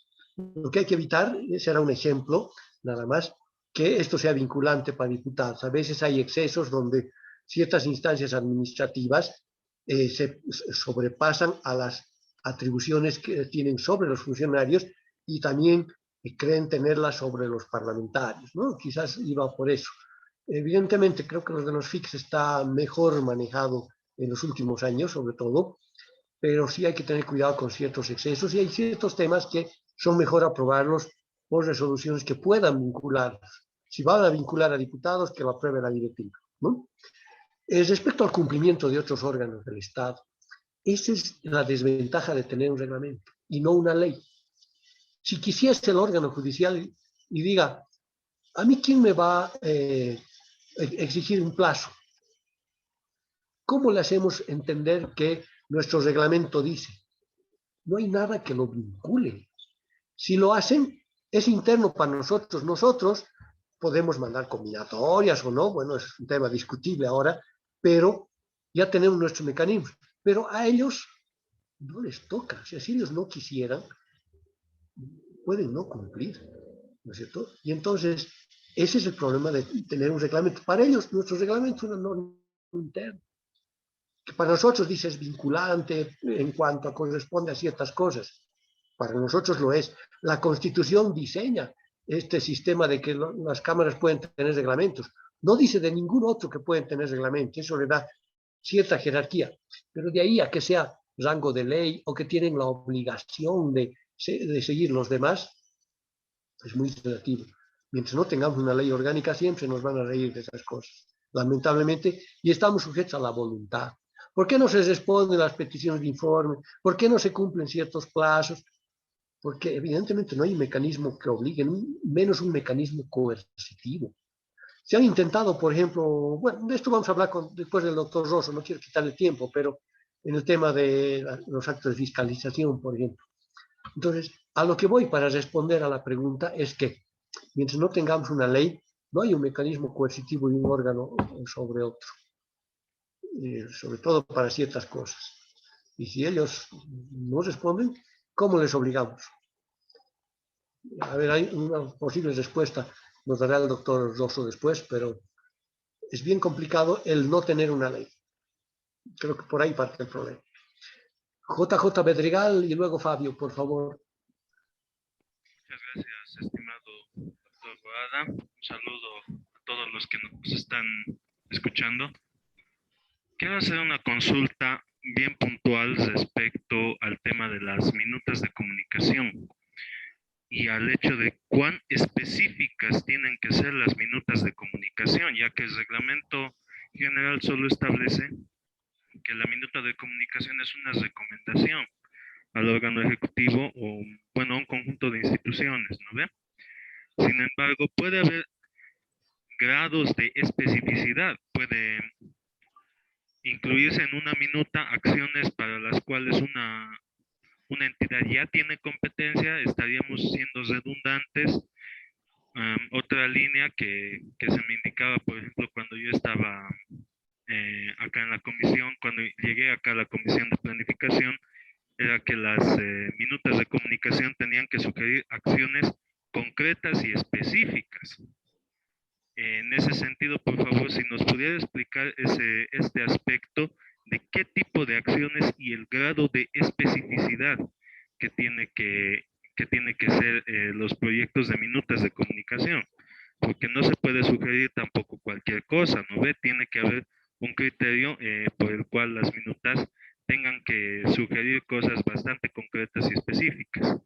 Lo que hay que evitar, será un ejemplo, nada más, que esto sea vinculante para diputados. A veces hay excesos donde ciertas instancias administrativas se sobrepasan a las atribuciones que tienen sobre los funcionarios y también creen tenerlas sobre los parlamentarios, ¿no? Quizás iba por eso. Evidentemente, creo que los de los FICs está mejor manejado en los últimos años, sobre todo, pero sí hay que tener cuidado con ciertos excesos y hay ciertos temas que son mejor aprobarlos por resoluciones que puedan vincular. Si van a vincular a diputados, que lo apruebe la directiva, ¿no? Respecto al cumplimiento de otros órganos del Estado, esa es la desventaja de tener un reglamento y no una ley. Si quisiese el órgano judicial y diga, ¿a mí quién me va a exigir un plazo? ¿Cómo le hacemos entender que nuestro reglamento dice? No hay nada que lo vincule. Si lo hacen, es interno para nosotros. Nosotros podemos mandar combinatorias o no, bueno, es un tema discutible ahora, pero ya tenemos nuestro mecanismo. Pero a ellos no les toca. Si así ellos no quisieran, pueden no cumplir, ¿no es cierto? Y entonces, ese es el problema de tener un reglamento. Para ellos, nuestro reglamento es una norma interna, que para nosotros dice es vinculante en cuanto a corresponde a ciertas cosas. Para nosotros lo es. La Constitución diseña este sistema de que las cámaras pueden tener reglamentos. No dice de ningún otro que pueden tener reglamentos. Eso le da cierta jerarquía. Pero de ahí a que sea rango de ley o que tienen la obligación de seguir los demás, es muy relativo. Mientras no tengamos una ley orgánica, siempre nos van a reír de esas cosas, lamentablemente, y estamos sujetos a la voluntad. ¿Por qué no se responden las peticiones de informe? ¿Por qué no se cumplen ciertos plazos? Porque evidentemente no hay un mecanismo que obligue, menos un mecanismo coercitivo. Se han intentado, por ejemplo, bueno, de esto vamos a hablar después del doctor Rosso, no quiero quitarle tiempo, pero en el tema de los actos de fiscalización, por ejemplo. Entonces, a lo que voy para responder a la pregunta es que mientras no tengamos una ley, no hay un mecanismo coercitivo y un órgano sobre otro, sobre todo para ciertas cosas. Y si ellos no responden, ¿cómo les obligamos? A ver, hay una posible respuesta, nos dará el doctor Rosso después, pero es bien complicado el no tener una ley. Creo que por ahí parte el problema. JJ Bedregal y luego Fabio, por favor. Muchas gracias, estimado doctor Boada. Un saludo a todos los que nos están escuchando. Quiero hacer una consulta bien puntual respecto al tema de las minutas de comunicación y al hecho de cuán específicas tienen que ser las minutas de comunicación, ya que el reglamento general solo establece que la minuta de comunicación es una recomendación al órgano ejecutivo o, bueno, a un conjunto de instituciones, ¿no ve? Sin embargo, puede haber grados de especificidad, puede incluirse en una minuta acciones para las cuales una entidad ya tiene competencia, estaríamos siendo redundantes. Otra línea que se me indicaba, por ejemplo, cuando yo estaba acá en la comisión, cuando llegué acá a la comisión de planificación, era que las minutas de comunicación tenían que sugerir acciones concretas y específicas. En ese sentido, por favor, si nos pudiera explicar este aspecto de qué tipo de acciones y el grado de especificidad que tiene que ser los proyectos de minutas de comunicación, porque no se puede sugerir tampoco cualquier cosa, ¿no ve? Tiene que haber un criterio por el cual las minutas tengan que sugerir cosas bastante concretas y específicas.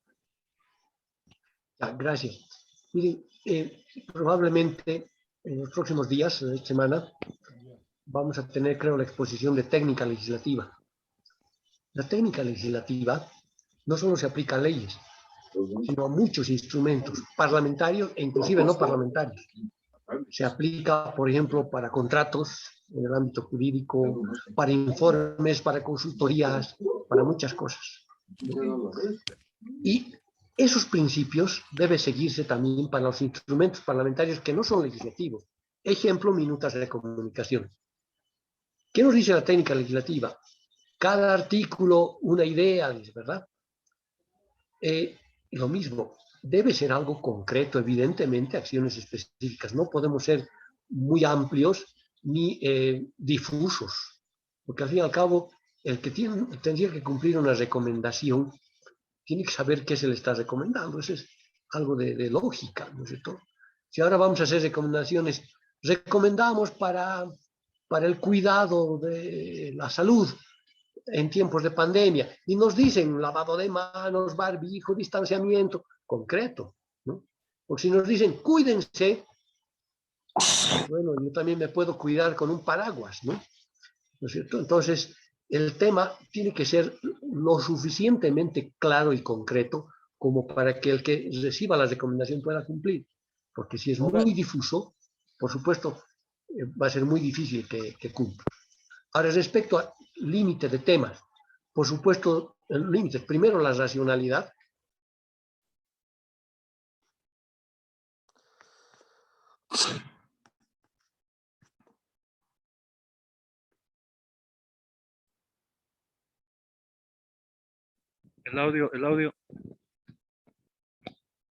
Gracias. Miren, probablemente en los próximos días, en esta semana, vamos a tener, creo, la exposición de técnica legislativa. La técnica legislativa no solo se aplica a leyes, sino a muchos instrumentos parlamentarios e inclusive no parlamentarios. Se aplica, por ejemplo, para contratos en el ámbito jurídico, para informes, para consultorías, para muchas cosas. Y esos principios deben seguirse también para los instrumentos parlamentarios que no son legislativos. Ejemplo, minutas de comunicación. ¿Qué nos dice la técnica legislativa? Cada artículo, una idea, ¿verdad? Lo mismo, debe ser algo concreto, evidentemente, acciones específicas. No podemos ser muy amplios ni difusos, porque al fin y al cabo, el que tendría que cumplir una recomendación tiene que saber qué se le está recomendando. Eso es algo de lógica, ¿no es cierto? Si ahora vamos a hacer recomendaciones recomendamos para el cuidado de la salud en tiempos de pandemia, y nos dicen lavado de manos, barbijo, distanciamiento, concreto, ¿no? O si nos dicen cuídense, bueno, yo también me puedo cuidar con un paraguas, ¿no? ¿No es cierto? Entonces, el tema tiene que ser lo suficientemente claro y concreto como para que el que reciba la recomendación pueda cumplir. Porque si es muy difuso, por supuesto, va a ser muy difícil que cumpla. Ahora, respecto al límite de temas, por supuesto, límites. Primero, la racionalidad. El audio.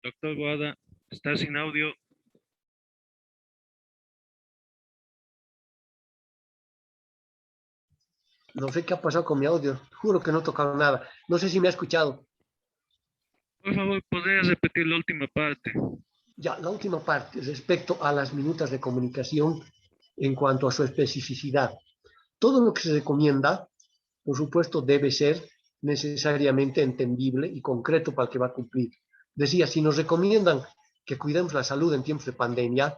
Doctor Boada, está sin audio. No sé qué ha pasado con mi audio. Juro que no he tocado nada. No sé si me ha escuchado. Por favor, ¿podrías repetir la última parte? Ya, la última parte, respecto a las minutas de comunicación en cuanto a su especificidad. Todo lo que se recomienda, por supuesto, debe ser necesariamente entendible y concreto para el que va a cumplir. Decía, si nos recomiendan que cuidemos la salud en tiempos de pandemia,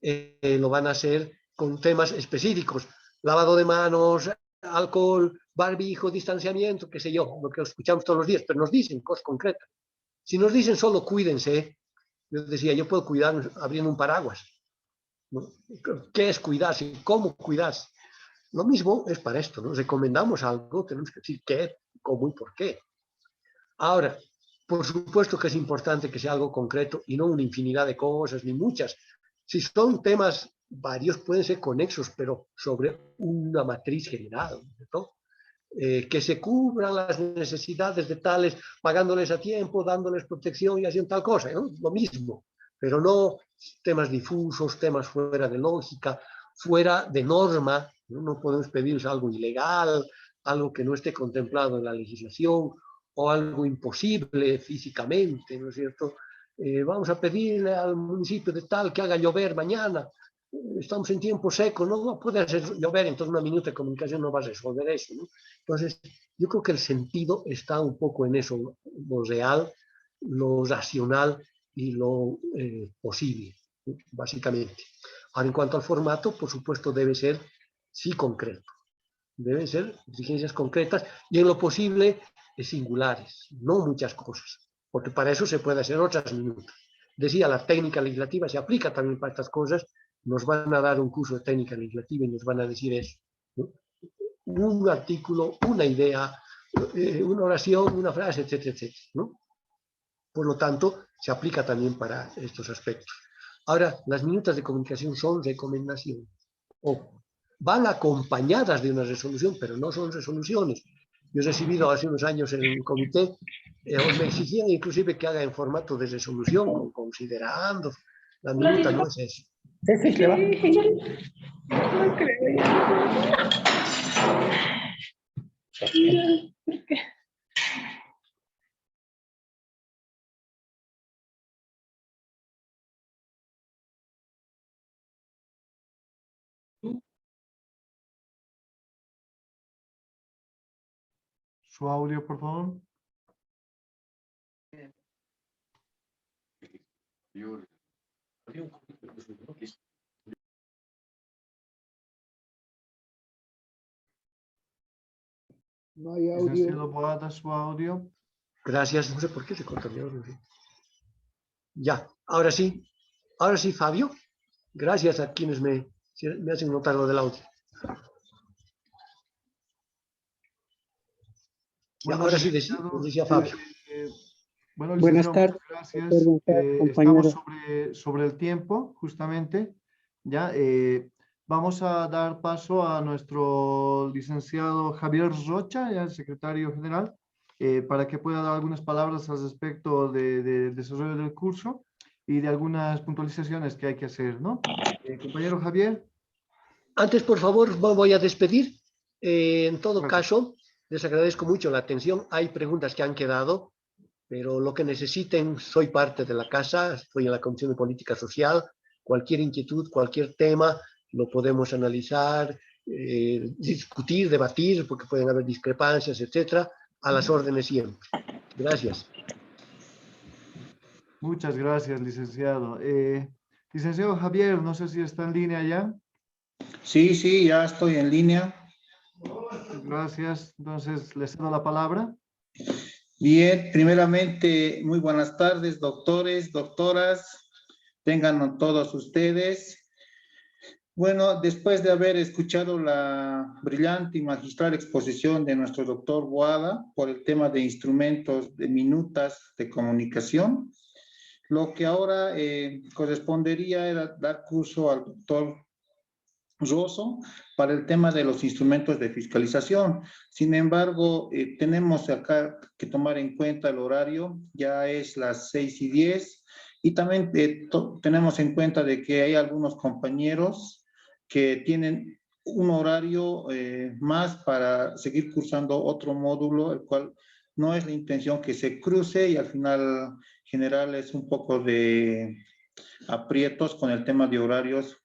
lo van a hacer con temas específicos. Lavado de manos, alcohol, barbijo, distanciamiento, qué sé yo, lo que escuchamos todos los días, pero nos dicen cosas concretas. Si nos dicen solo cuídense, yo decía, yo puedo cuidar abriendo un paraguas, ¿no? ¿Qué es cuidarse? ¿Cómo cuidarse? Lo mismo es para esto, ¿no? Recomendamos algo, tenemos que decir qué, cómo y por qué. Ahora, por supuesto que es importante que sea algo concreto y no una infinidad de cosas, ni muchas. Si son temas varios, pueden ser conexos, pero sobre una matriz general, ¿no? Que se cubran las necesidades de tales, pagándoles a tiempo, dándoles protección y haciendo tal cosa, ¿no? Lo mismo, pero no temas difusos, temas fuera de lógica, fuera de norma, ¿no? No podemos pedirles algo ilegal, algo que no esté contemplado en la legislación o algo imposible físicamente, ¿no es cierto? Vamos a pedirle al municipio de tal que haga llover mañana, estamos en tiempo seco, no puede hacer llover, entonces una minuta de comunicación no va a resolver eso, ¿no? Entonces, yo creo que el sentido está un poco en eso, lo real, lo racional y lo posible, ¿no? Básicamente. Ahora, en cuanto al formato, por supuesto, debe ser, sí, concreto. Deben ser exigencias concretas y en lo posible singulares, no muchas cosas, porque para eso se puede hacer otras minutas. Decía, la técnica legislativa se aplica también para estas cosas, nos van a dar un curso de técnica legislativa y nos van a decir eso, ¿no? Un artículo, una idea, una oración, una frase, etcétera, etcétera, ¿no? Por lo tanto, se aplica también para estos aspectos. Ahora, las minutas de comunicación son recomendaciones, o van acompañadas de una resolución, pero no son resoluciones. Yo he recibido hace unos años en un comité, me exigían inclusive que haga en formato de resolución, considerando, la minuta no es eso. Su audio, por favor. No hay Licenciado audio. Boada, su audio. Gracias, no sé por qué se corta mi audio. Ya, ahora sí, Fabio. Gracias a quienes me hacen notar lo del audio. Ya, Bueno, ahora sí, licenciado, decía Fabio. Bueno, Buenas licenciado, tardes, muchas gracias. doctor González, Estamos compañero. sobre el tiempo, justamente. Ya, vamos a dar paso a nuestro licenciado Javier Rocha, ya el secretario general, para que pueda dar algunas palabras al respecto del desarrollo del curso y de algunas puntualizaciones que hay que hacer, ¿no? Compañero Javier. Antes, por favor, voy a despedir. En todo caso, les agradezco mucho la atención. Hay preguntas que han quedado, pero lo que necesiten, soy parte de la casa, estoy en la Comisión de Política Social, cualquier inquietud, cualquier tema, lo podemos analizar, discutir, debatir, porque pueden haber discrepancias, etcétera, a las órdenes siempre. Gracias. Muchas gracias, licenciado. Licenciado Javier, no sé si está en línea ya. Sí, sí, ya estoy en línea. Gracias. Entonces, le cedo la palabra. Bien, primeramente, muy buenas tardes, doctores, doctoras. Tengan todos ustedes. Bueno, después de haber escuchado la brillante y magistral exposición de nuestro doctor Boada por el tema de instrumentos de minutas de comunicación, lo que ahora correspondería era dar curso al doctor Rosso para el tema de los instrumentos de fiscalización. Sin embargo, tenemos acá que tomar en cuenta el horario, ya es las 6:10, y también tenemos en cuenta de que hay algunos compañeros que tienen un horario más para seguir cursando otro módulo, el cual no es la intención que se cruce y al final generarles un poco de aprietos con el tema de horarios.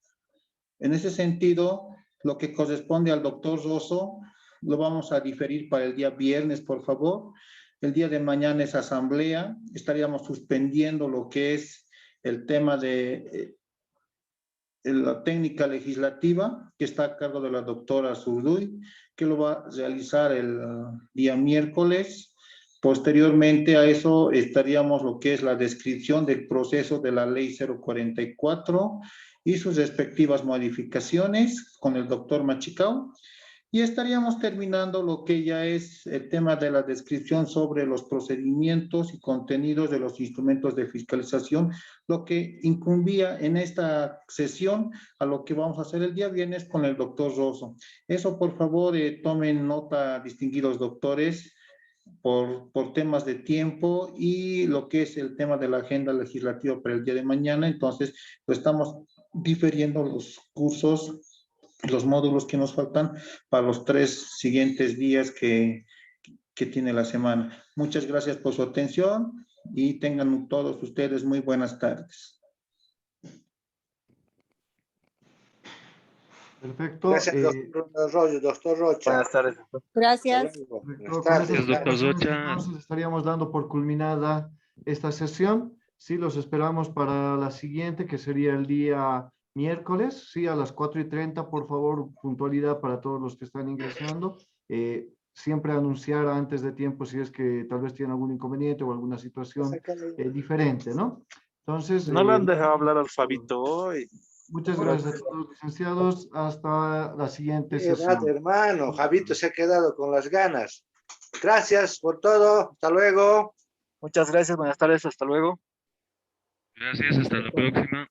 En ese sentido, lo que corresponde al doctor Rosso, lo vamos a diferir para el día viernes, por favor. El día de mañana es asamblea, estaríamos suspendiendo lo que es el tema de la técnica legislativa, que está a cargo de la doctora Zurduy, que lo va a realizar el día miércoles. Posteriormente a eso estaríamos lo que es la descripción del proceso de la ley 044 y sus respectivas modificaciones con el doctor Machicao. Y estaríamos terminando lo que ya es el tema de la descripción sobre los procedimientos y contenidos de los instrumentos de fiscalización, lo que incumbía en esta sesión a lo que vamos a hacer el día viernes con el doctor Rosso. Eso, por favor, tomen nota, distinguidos doctores, por temas de tiempo y lo que es el tema de la agenda legislativa para el día de mañana. Entonces, lo estamos diferiendo los cursos, los módulos que nos faltan para los 3 siguientes días que tiene la semana. Muchas gracias por su atención y tengan todos ustedes muy buenas tardes. Perfecto. Gracias, doctor Rocha. Buenas tardes. Gracias. Con Gracias, estas doctor aclaraciones, Rocha. entonces estaríamos dando por culminada esta sesión. Sí, los esperamos para la siguiente, que sería el día miércoles, sí, a las 4:30, por favor, puntualidad para todos los que están ingresando. Siempre anunciar antes de tiempo si es que tal vez tienen algún inconveniente o alguna situación diferente, ¿no? Entonces... No le han dejado hablar al Fabito hoy. Muchas gracias a todos los licenciados. Hasta la siguiente sesión. Hermano, Javito se ha quedado con las ganas. Gracias por todo. Hasta luego. Muchas gracias, buenas tardes, hasta luego. Gracias, hasta la próxima.